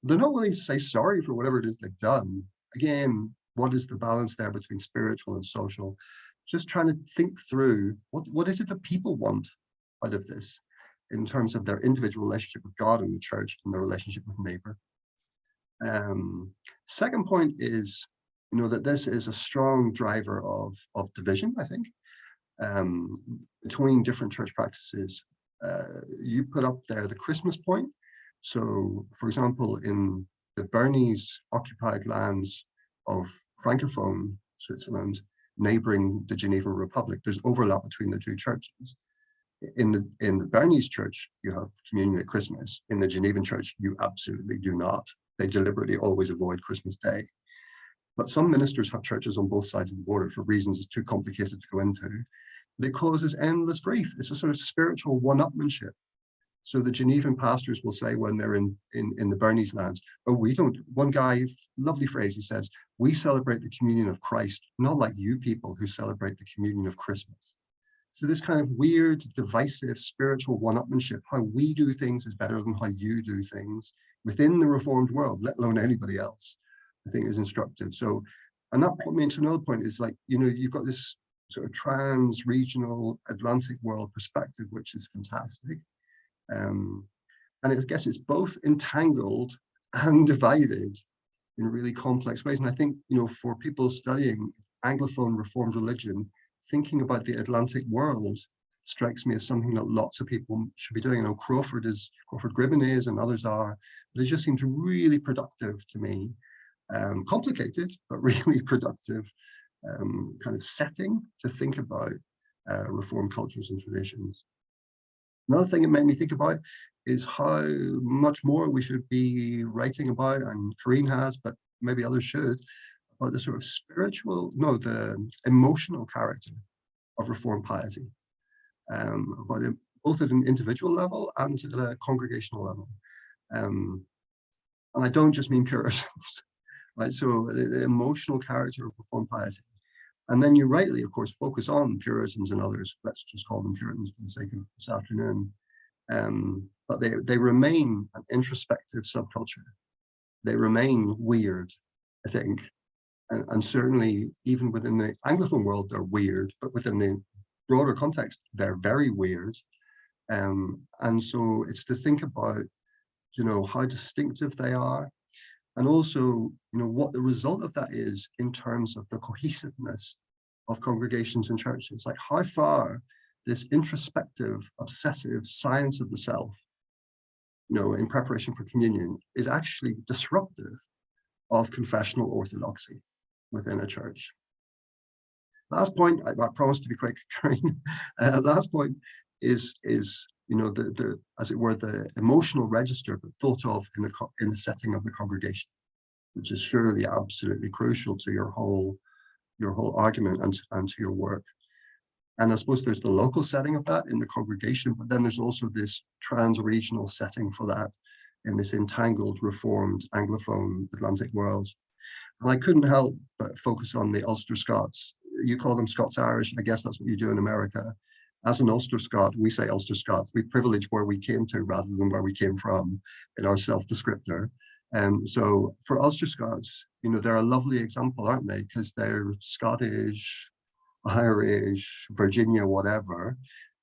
They're not willing to say sorry for whatever it is they've done. Again, what is the balance there between spiritual and social? Just trying to think through what is it that people want out of this in terms of their individual relationship with God and the church and their relationship with neighbor. Second point is, you know, that this is a strong driver of division, I think, between different church practices. You put up there the Christmas point. So, for example, in the Bernese occupied lands of Francophone Switzerland, neighboring the Genevan Republic, there's overlap between the two churches. In the Bernese church, you have communion at Christmas. In the Genevan church, you absolutely do not. They deliberately always avoid Christmas Day. But some ministers have churches on both sides of the border for reasons too complicated to go into. but it causes endless grief. It's a sort of spiritual one-upmanship. So the Genevan pastors will say when they're in the Bernese lands, oh, we don't, one guy, lovely phrase, he says, we celebrate the communion of Christ, not like you people who celebrate the communion of Christmas. So this kind of weird, divisive, spiritual one-upmanship, how we do things is better than how you do things within the Reformed world, let alone anybody else, I think is instructive. So, and that brought me into another point is like, you know, you've got this sort of trans-regional Atlantic world perspective, which is fantastic. And I guess it's both entangled and divided in really complex ways. And I think, you know, for people studying Anglophone Reformed religion, thinking about the Atlantic world strikes me as something that lots of people should be doing. I know Crawford Gribben is, and others are, but it just seems really productive to me. Complicated, but really productive kind of setting to think about Reformed cultures and traditions. Another thing it made me think about is how much more we should be writing about, and Corinne has, but maybe others should, about the sort of the emotional character of Reformed piety, about it, both at an individual level and at a congregational level. And I don't just mean Puritans, right? So the emotional character of Reformed piety. And then you rightly, of course, focus on Puritans and others. Let's just call them Puritans for the sake of this afternoon. But they remain an introspective subculture. They remain weird, I think. And certainly, even within the Anglophone world, they're weird, but within the broader context, they're very weird. And so it's to think about, you know, how distinctive they are, and also, you know, what the result of that is in terms of the cohesiveness of congregations and churches, like how far this introspective, obsessive science of the self, you know, in preparation for communion, is actually disruptive of confessional orthodoxy within a church. Last point, I promise to be quick, Karen. Last point is you know, the as it were, the emotional register, but thought of in the setting of the congregation, which is surely absolutely crucial to your whole argument and to your work. And I suppose there's the local setting of that in the congregation, but then there's also this trans-regional setting for that in this entangled, Reformed, Anglophone Atlantic world. And I couldn't help but focus on the Ulster Scots. You call them Scots-Irish, I guess that's what you do in America. As an Ulster Scot, we say Ulster Scots. We privilege where we came to rather than where we came from in our self-descriptor. So for Ulster Scots, you know, they're a lovely example, aren't they? Because they're Scottish, Irish, Virginia, whatever,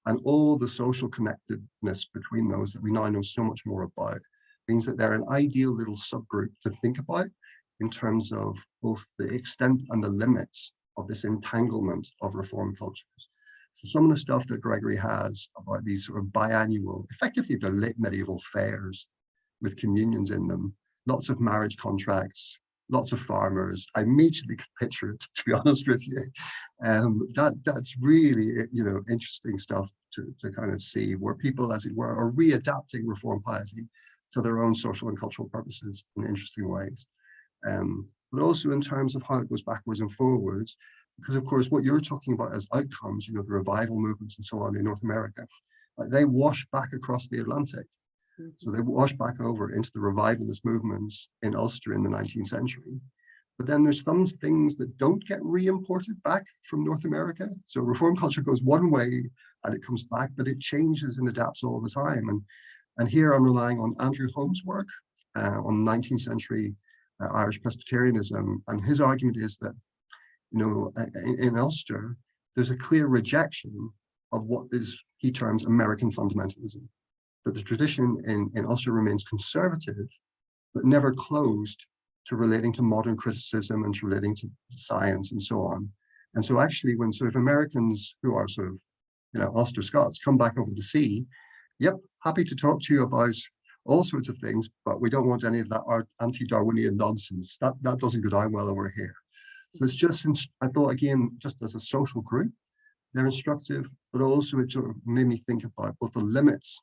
and all the social connectedness between those that we now know so much more about means that they're an ideal little subgroup to think about in terms of both the extent and the limits of this entanglement of Reformed cultures. So some of the stuff that Gregory has about these sort of biannual, effectively they're late medieval fairs with communions in them, lots of marriage contracts, lots of farmers. I immediately could picture it, to be honest with you. That's really, you know, interesting stuff to kind of see, where people, as it were, are readapting Reformed piety to their own social and cultural purposes in interesting ways. But also in terms of how it goes backwards and forwards, because of course what you're talking about as outcomes, you know, the revival movements and so on in North America, like they wash back across the Atlantic. So they wash back over into the revivalist movements in Ulster in the 19th century. But then there's some things that don't get re-imported back from North America. So Reformed culture goes one way and it comes back, but it changes and adapts all the time. And here I'm relying on Andrew Holmes' work on 19th century Irish Presbyterianism. And his argument is that, you know, in Ulster, there's a clear rejection of what is, he terms, American fundamentalism. That the tradition in Ulster remains conservative, but never closed to relating to modern criticism and to relating to science and so on. And so actually when sort of Americans who are sort of, you know, Ulster Scots come back over the sea, yep, happy to talk to you about all sorts of things, but we don't want any of that anti-Darwinian nonsense. That doesn't go down well over here. So it's just, I thought again, just as a social group, they're instructive, but also it sort of made me think about both the limits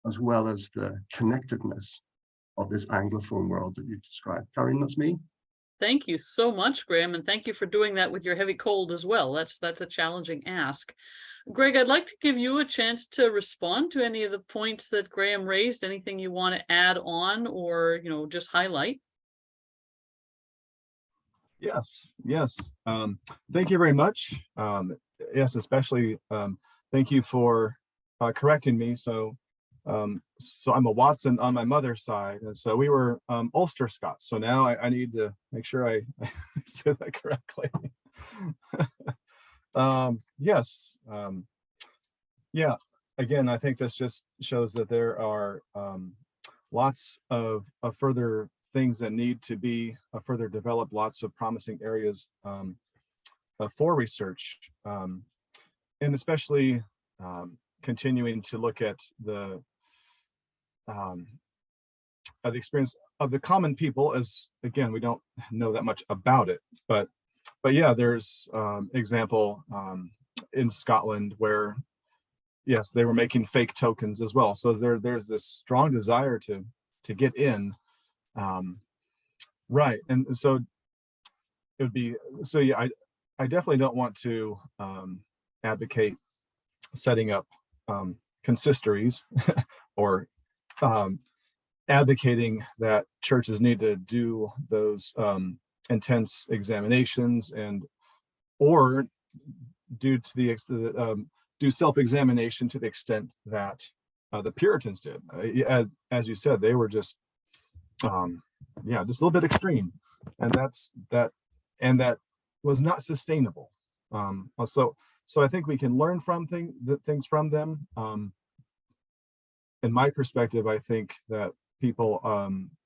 as well as the connectedness of this Anglophone world that you've described. Karen, that's me. Thank you so much, Graeme, and thank you for doing that with your heavy cold as well. That's a challenging ask. Greg, I'd like to give you a chance to respond to any of the points that Graeme raised. Anything you want to add on or, just highlight? Yes. Thank you very much. Yes, especially thank you for correcting me. So I'm a Watson on my mother's side, and so we were Ulster Scots. So now I need to make sure I say that correctly. Yes. Yeah. Again, I think this just shows that there are lots of further things that need to be further developed, lots of promising areas for research, and especially continuing to look at the experience of the common people, as again, we don't know that much about it, but yeah, there's example in Scotland where, yes, they were making fake tokens as well. So there's this strong desire to get in. Right. And so it would be, so yeah, I definitely don't want to advocate setting up consistories or advocating that churches need to do those intense examinations or do self-examination to the extent that the Puritans did. As you said, they were just just a little bit extreme, and that was not sustainable. So I think we can learn from things from them. In my perspective, I think that people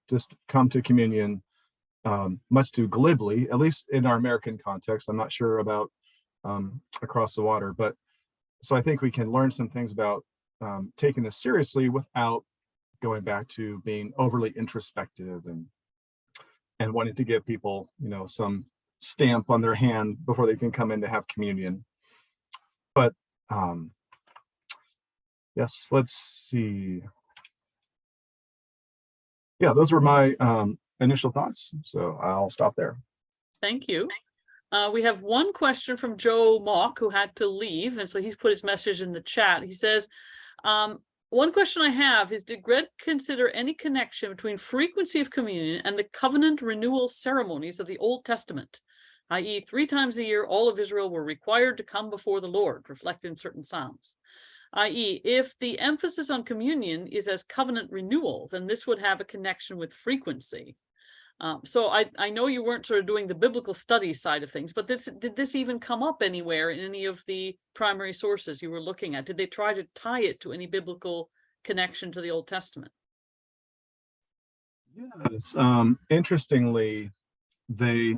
just come to communion much too glibly, at least in our American context. I'm not sure about across the water, but so I think we can learn some things about taking this seriously without going back to being overly introspective and wanting to give people, some stamp on their hand before they can come in to have communion. But yes, let's see. Yeah, those were my initial thoughts. So I'll stop there. Thank you. We have one question from Joe Mock, who had to leave, and so he's put his message in the chat. He says, one question I have is, did Greg consider any connection between frequency of communion and the covenant renewal ceremonies of the Old Testament, i.e. 3 times a year, all of Israel were required to come before the Lord, reflected in certain Psalms, i.e. if the emphasis on communion is as covenant renewal, then this would have a connection with frequency. So I know you weren't sort of doing the biblical studies side of things, but did this even come up anywhere in any of the primary sources you were looking at? Did they try to tie it to any biblical connection to the Old Testament? Yes, interestingly, they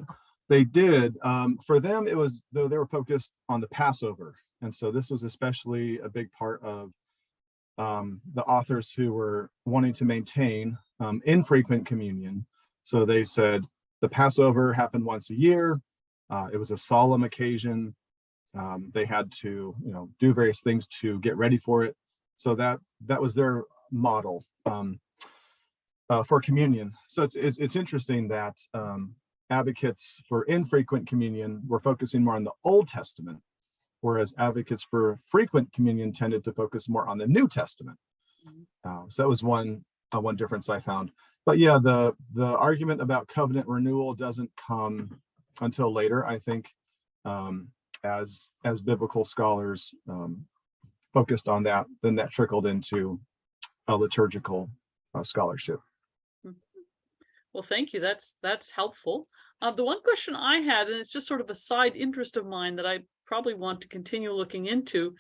did. For them, it was, though, they were focused on the Passover, and so this was especially a big part of the authors who were wanting to maintain infrequent communion. So they said the Passover happened once a year. It was a solemn occasion. They had to, do various things to get ready for it. So that was their model for communion. So it's interesting that advocates for infrequent communion were focusing more on the Old Testament, whereas advocates for frequent communion tended to focus more on the New Testament. So that was one difference I found. But yeah, the argument about covenant renewal doesn't come until later, I think, as biblical scholars focused on that, then that trickled into a liturgical scholarship. Well, thank you. That's helpful. The one question I had, and it's just sort of a side interest of mine that I probably want to continue looking into,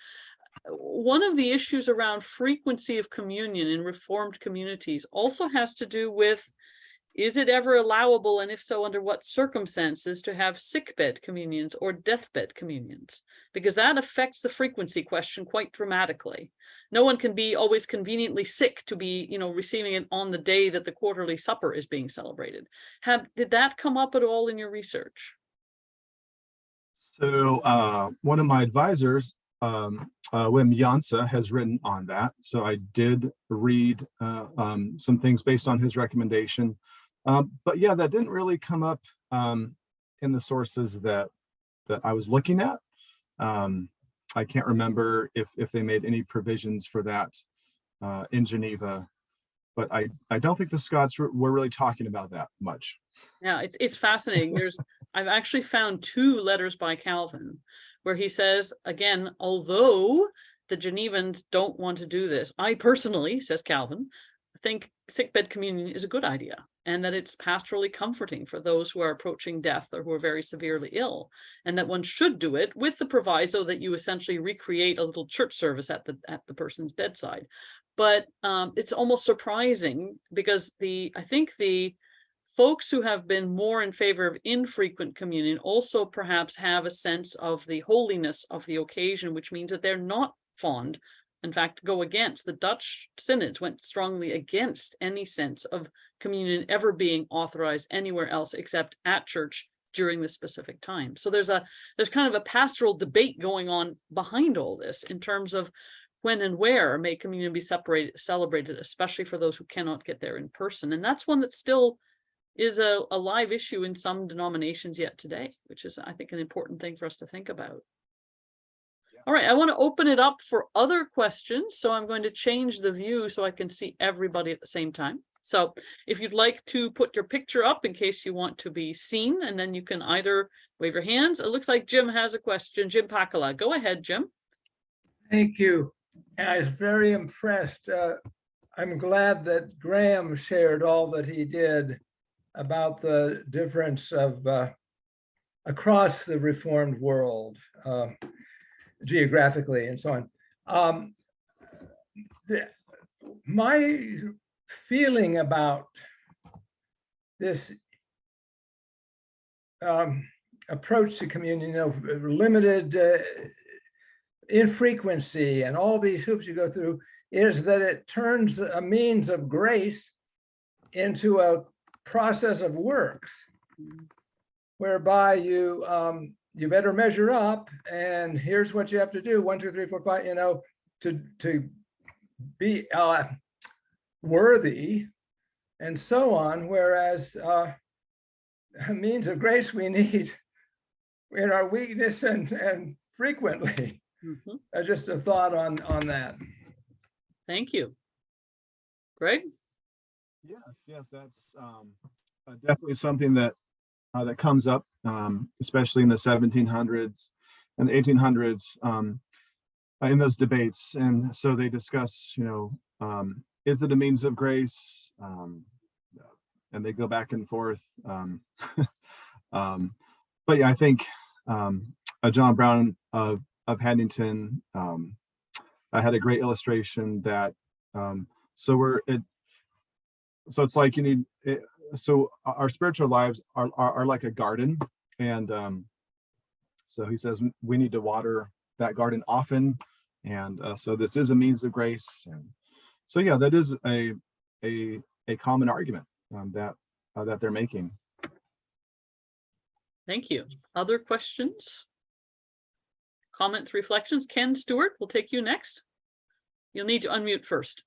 one of the issues around frequency of communion in Reformed communities also has to do with, is it ever allowable, and if so, under what circumstances, to have sickbed communions or deathbed communions? Because that affects the frequency question quite dramatically. No one can be always conveniently sick to be, receiving it on the day that the quarterly supper is being celebrated. Did that come up at all in your research? So one of my advisors, Wim Janse, has written on that. So I did read some things based on his recommendation. But yeah, that didn't really come up in the sources that I was looking at. I can't remember if they made any provisions for that in Geneva, but I don't think the Scots were really talking about that much. Yeah, it's fascinating. I've actually found 2 letters by Calvin where he says, again, although the Genevans don't want to do this, I personally, says Calvin, think sickbed communion is a good idea, and that it's pastorally comforting for those who are approaching death or who are very severely ill, and that one should do it with the proviso that you essentially recreate a little church service at the person's bedside. But it's almost surprising because I think the folks who have been more in favor of infrequent communion also perhaps have a sense of the holiness of the occasion, which means that they're not fond, in fact, go against. The Dutch synods went strongly against any sense of communion ever being authorized anywhere else except at church during this specific time. So there's kind of a pastoral debate going on behind all this in terms of when and where may communion be celebrated, especially for those who cannot get there in person. And that's one that still is a live issue in some denominations yet today, which is, I think, an important thing for us to think about. All right, I want to open it up for other questions. So I'm going to change the view so I can see everybody at the same time. So if you'd like to put your picture up in case you want to be seen, and then you can either wave your hands. It looks like Jim has a question. Jim Pakala, go ahead, Jim. Thank you. I was very impressed. I'm glad that Graeme shared all that he did about the difference of across the Reformed world, geographically and so on. My feeling about this approach to communion, limited infrequency and all these hoops you go through, is that it turns a means of grace into a process of works, whereby you better measure up, and here's what you have to do, 1, 2, 3, 4, 5, to be worthy, and so on. Whereas a means of grace we need in our weakness and frequently. Just a thought on that. Thank you. Greg? Yes, that's definitely something that comes up, especially in the 1700s and the 1800s, in those debates. And so they discuss, is it a means of grace? And they go back and forth. But yeah, I think John Brown of Haddington had a great illustration that so it's like you need it, so our spiritual lives are like a garden, and so he says we need to water that garden often, and so this is a means of grace. And so yeah, that is a common argument that they're making. Thank you. Other questions, comments, reflections? Ken Stewart, we'll take you next. You'll need to unmute first.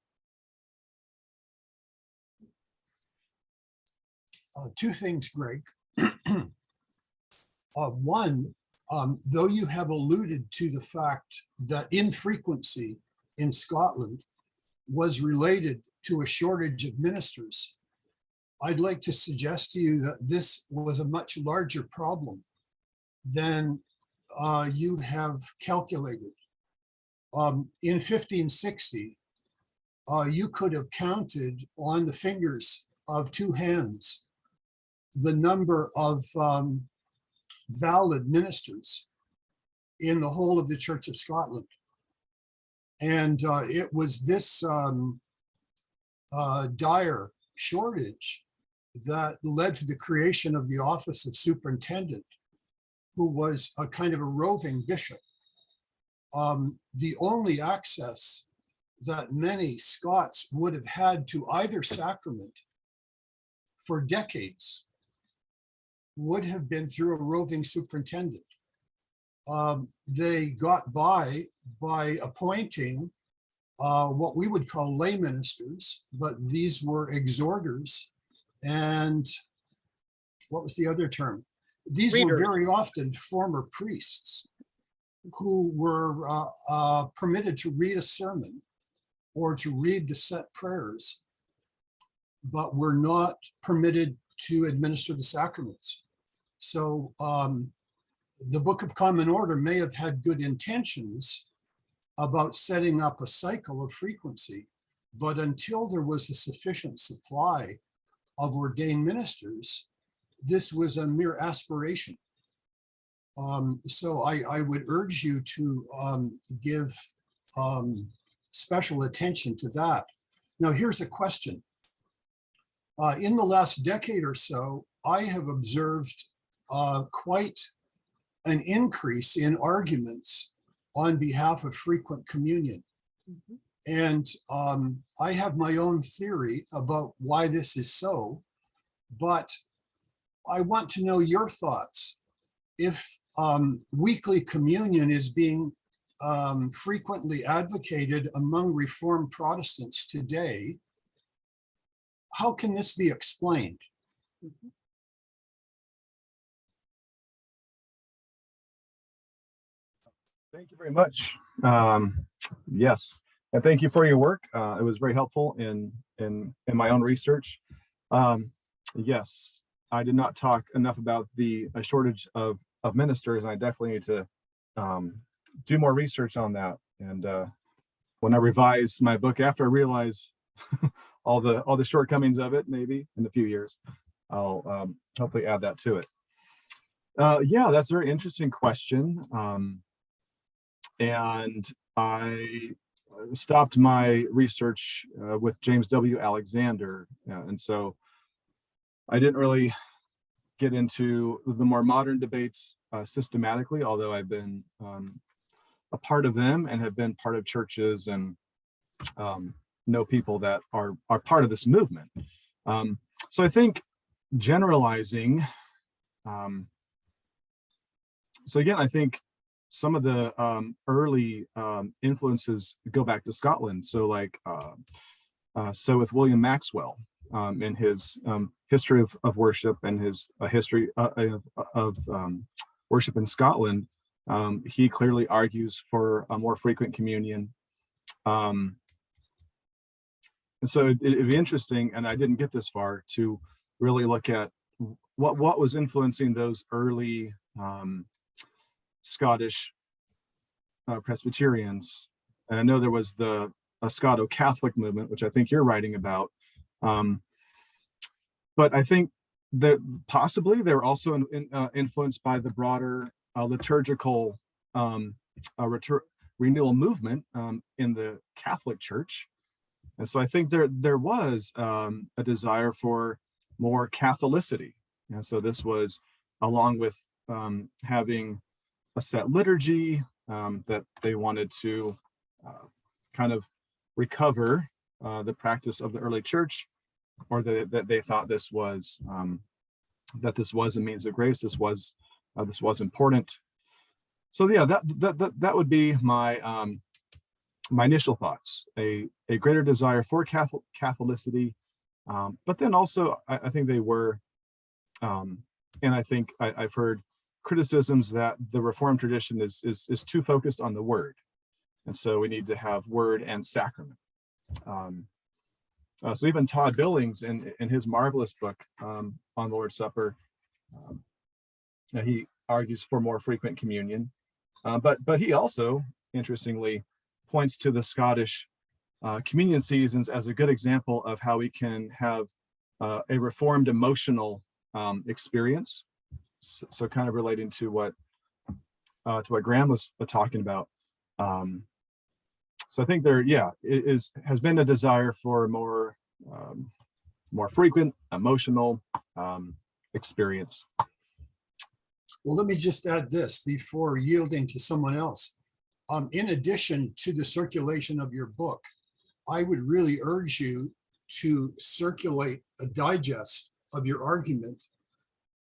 Two things, Greg. One, though you have alluded to the fact that infrequency in Scotland was related to a shortage of ministers, I'd like to suggest to you that this was a much larger problem than you have calculated. In 1560, you could have counted on the fingers of 2 hands the number of valid ministers in the whole of the Church of Scotland. And it was this dire shortage that led to the creation of the office of superintendent, who was a kind of a roving bishop. The only access that many Scots would have had to either sacrament for decades would have been through a roving superintendent. They got by appointing what we would call lay ministers, but these were exhorters and what was the other term? These were Readers. very often former priests who were permitted to read a sermon or to read the set prayers, but were not permitted to administer the sacraments. So the Book of Common Order may have had good intentions about setting up a cycle of frequency, but until there was a sufficient supply of ordained ministers, this was a mere aspiration. So I would urge you to give special attention to that. Now, here's a question. In the last decade or so, I have observed quite an increase in arguments on behalf of frequent communion. Mhm. And I have my own theory about why this is so, but I want to know your thoughts. If weekly communion is being frequently advocated among Reformed Protestants today, how can this be explained? Mhm. Thank you very much. Yes, and thank you for your work. It was very helpful in my own research. Yes, I did not talk enough about the shortage of ministers, and I definitely need to do more research on that. And when I revise my book, after I realize all the shortcomings of it, maybe in a few years, I'll hopefully add that to it. Yeah, that's a very interesting question. And I stopped my research with James W. Alexander. And so I didn't really get into the more modern debates systematically, although I've been a part of them and have been part of churches and know people that are part of this movement. So I think generalizing, so again, I think some of the early influences go back to Scotland. So like, so with William Maxwell in his history of worship and his history of worship in Scotland, he clearly argues for a more frequent communion. And so it'd be interesting, and I didn't get this far, to really look at what was influencing those early Scottish Presbyterians. And I know there was a Scoto-Catholic movement, which I think you're writing about. But I think that possibly they're also influenced by the broader liturgical renewal movement in the Catholic Church. And so I think there was a desire for more Catholicity. And so this was along with having a set liturgy that they wanted to kind of recover the practice of the early church, or that they thought this was a means of grace. This was important. So yeah, that would be my my initial thoughts. A greater desire for Catholicity, but then also I think they were, and I think I've heard criticisms that the Reformed tradition is too focused on the word, and so we need to have word and sacrament. So even Todd Billings in his marvelous book on the Lord's Supper, he argues for more frequent communion, but he also interestingly points to the Scottish communion seasons as a good example of how we can have a reformed emotional experience. So kind of relating to what Graeme was talking about. So I think there, yeah, has been a desire for more frequent emotional experience. Well, let me just add this before yielding to someone else. In addition to the circulation of your book, I would really urge you to circulate a digest of your argument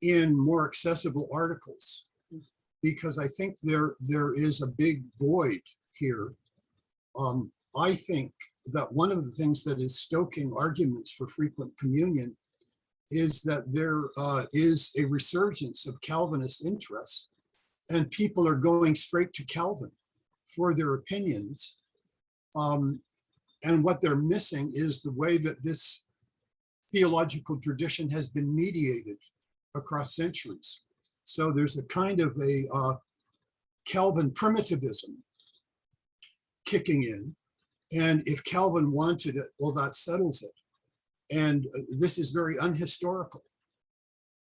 in more accessible articles, because I think there is a big void here. I think that one of the things that is stoking arguments for frequent communion is that there is a resurgence of Calvinist interest, and people are going straight to Calvin for their opinions. And what they're missing is the way that this theological tradition has been mediated across centuries. So there's a kind of a Calvin primitivism kicking in. And if Calvin wanted it, well, that settles it. And this is very unhistorical.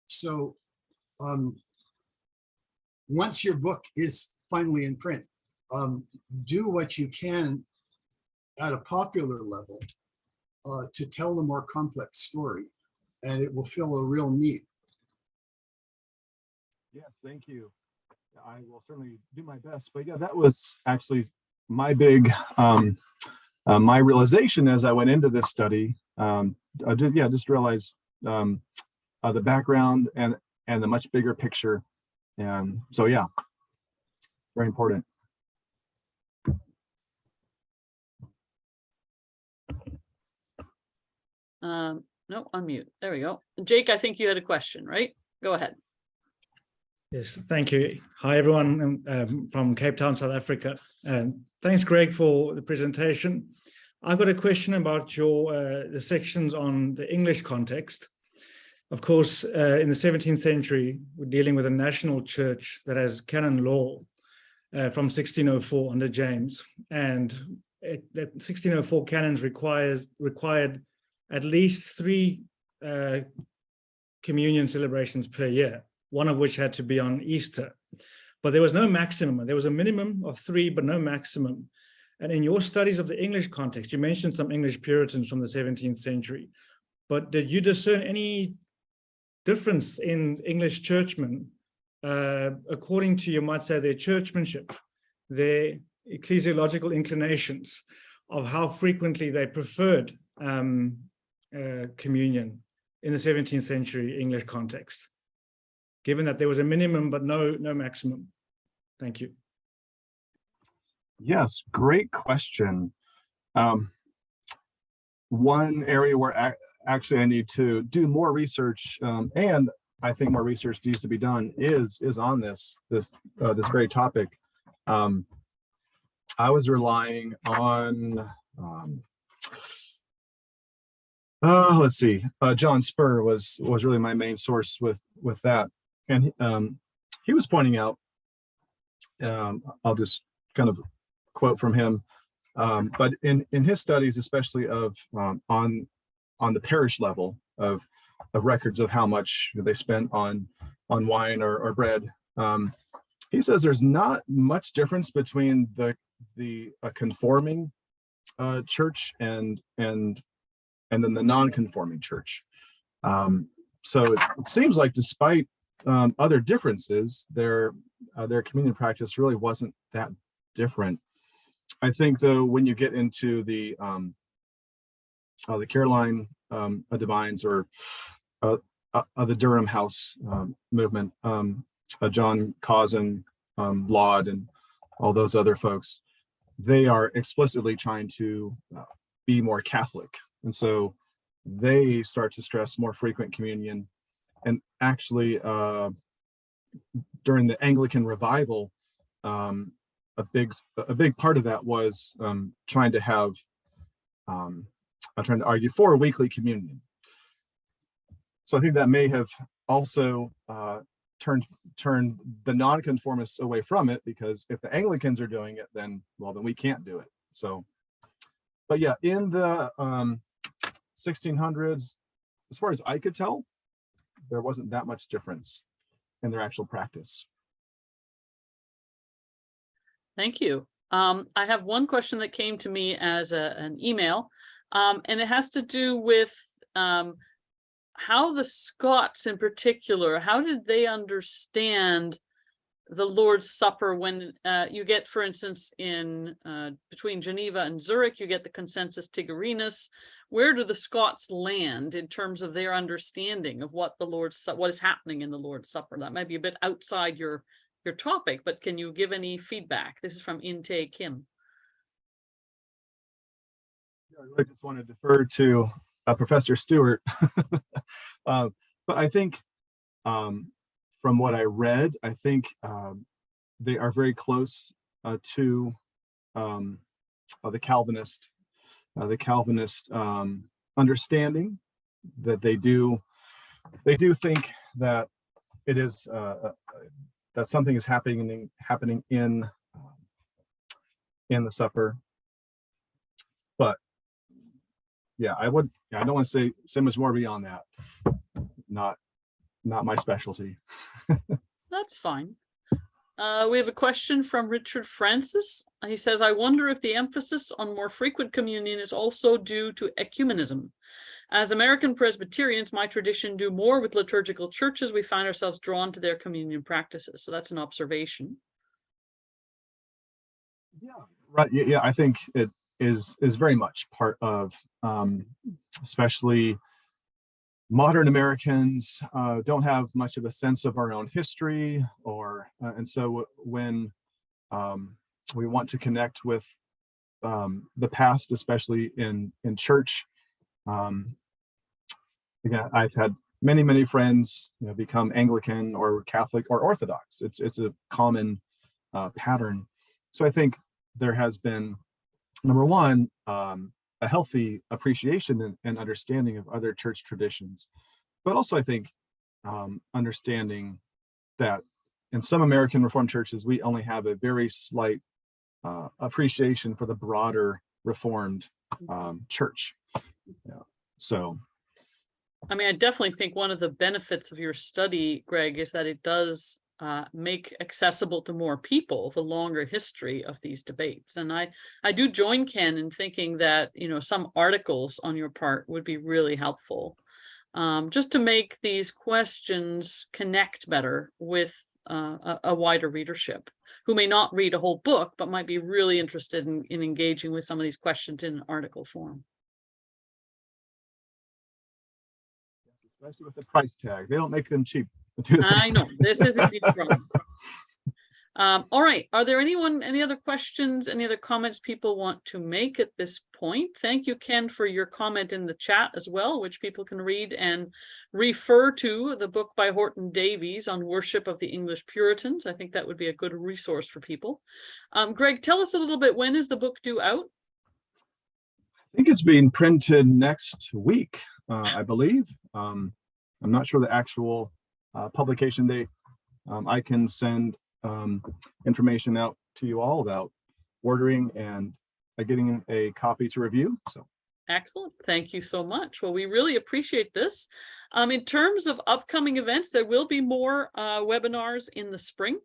So once your book is finally in print, do what you can at a popular level to tell a more complex story, and it will fill a real need. Yes, thank you. I will certainly do my best. But yeah, that was actually my big, my realization as I went into this study. I did, yeah, just realize the background and the much bigger picture. So yeah, very important. No, unmute. There we go. Jake, I think you had a question, right? Go ahead. Yes, thank you. Hi, everyone from Cape Town, South Africa. Thanks, Greg, for the presentation. I've got a question about your the sections on the English context. Of course, in the 17th century, we're dealing with a national church that has canon law from 1604 under James, and that 1604 canons required at least 3 communion celebrations per year, one of which had to be on Easter. But there was no maximum. There was a minimum of 3, but no maximum. And in your studies of the English context, you mentioned some English Puritans from the 17th century, but did you discern any difference in English churchmen according to, you might say, their churchmanship, their ecclesiological inclinations, of how frequently they preferred communion in the 17th century English context, given that there was a minimum but no maximum? Thank you. Yes, great question. One area where actually I need to do more research, and I think more research needs to be done, is on this very topic. I was relying on let's see, John Spur was really my main source with that, and he was pointing out, I'll just kind of quote from him, but in his studies, especially of on the parish level of records of how much they spent on wine or bread, he says there's not much difference between the conforming church and then the non-conforming church. So it seems like despite other differences, their communion practice really wasn't that different. I think, though, when you get into the Caroline Divines or the Durham House movement, John Cosin, Laud, and all those other folks, they are explicitly trying to be more Catholic. And so they start to stress more frequent communion. And actually, during the Anglican revival, a big part of that was trying to argue for weekly communion. So I think that may have also turned the nonconformists away from it, because if the Anglicans are doing it, then we can't do it. So, but yeah, in the 1600s, as far as I could tell, there wasn't that much difference in their actual practice. Thank you. I have one question that came to me as an email, and it has to do with how the Scots in particular, how did they understand the Lord's Supper when you get, for instance, in between Geneva and Zurich, you get the Consensus Tigurinus. Where do the Scots land in terms of their understanding of what is happening in the Lord's Supper? That might be a bit outside your topic, but can you give any feedback? This is from Inte Kim. I just want to defer to Professor Stewart. But I think from what I read, I think they are very close to the Calvinist understanding, that they do think that it is that something is happening in the supper. But yeah, I don't want to say much more beyond that. Not my specialty. That's fine. We have a question from Richard Francis. He says, I wonder if the emphasis on more frequent communion is also due to ecumenism. As American Presbyterians, my tradition do more with liturgical churches. We find ourselves drawn to their communion practices. So that's an observation. Yeah, right. Yeah, I think it is very much part of, especially modern Americans don't have much of a sense of our own history, and so when we want to connect with the past, especially in church. Again, I've had many friends, become Anglican or Catholic or Orthodox. It's a common pattern. So I think there has been, number one, a healthy appreciation and understanding of other church traditions, but also I think understanding that in some American Reformed churches, we only have a very slight appreciation for the broader Reformed church. Yeah. So, I mean, I definitely think one of the benefits of your study, Greg, is that it does make accessible to more people the longer history of these debates. And I do join Ken in thinking that, some articles on your part would be really helpful, just to make these questions connect better with a wider readership who may not read a whole book, but might be really interested in engaging with some of these questions in article form. Especially with the price tag, they don't make them cheap. I know, this is indeed wrong. All right, are there any other questions, any other comments people want to make at this point? Thank you, Ken, for your comment in the chat as well, which people can read and refer to the book by Horton Davies on worship of the English Puritans. I think that would be a good resource for people. Greg, tell us a little bit, when is the book due out? I think it's being printed next week, I believe. I'm not sure the actual publication date. I can send information out to you all about ordering and getting a copy to review. So excellent. Thank you so much. Well, we really appreciate this. In terms of upcoming events, there will be more webinars in the spring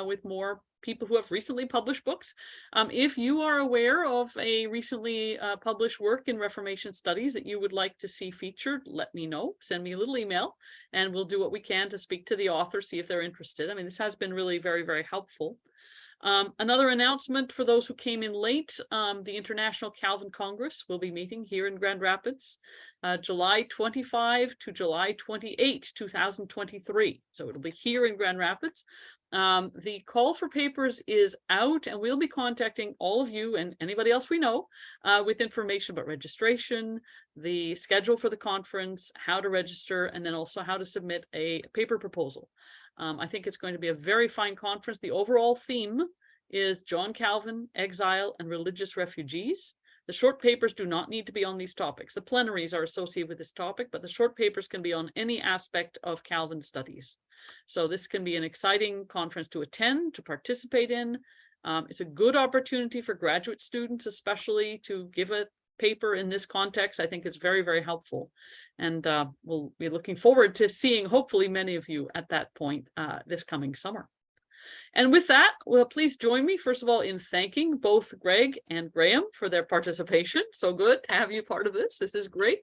with more people who have recently published books. If you are aware of a recently published work in Reformation studies that you would like to see featured, let me know. Send me a little email and we'll do what we can to speak to the author, see if they're interested. I mean, this has been really very helpful. Another announcement for those who came in late, the International Calvin Congress will be meeting here in Grand Rapids, July 25 to July 28, 2023. So it'll be here in Grand Rapids. The call for papers is out, and we'll be contacting all of you and anybody else we know with information about registration, the schedule for the conference, how to register, and then also how to submit a paper proposal. I think it's going to be a very fine conference. The overall theme is John Calvin, Exile, and Religious Refugees. The short papers do not need to be on these topics. The plenaries are associated with this topic, but the short papers can be on any aspect of Calvin studies. So this can be an exciting conference to attend, to participate in. It's a good opportunity for graduate students, especially, to give a paper in this context. I think it's very helpful. And we'll be looking forward to seeing, hopefully, many of you at that point this coming summer. And with that, well, please join me, first of all, in thanking both Greg and Graeme for their participation. So good to have you part of this. This is great.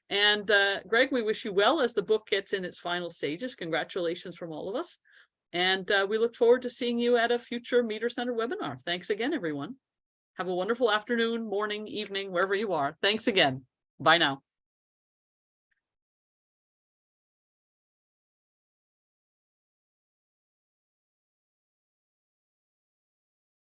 And Greg, we wish you well as the book gets in its final stages. Congratulations from all of us. And we look forward to seeing you at a future Meter Center webinar. Thanks again, everyone. Have a wonderful afternoon, morning, evening, wherever you are. Thanks again. Bye now.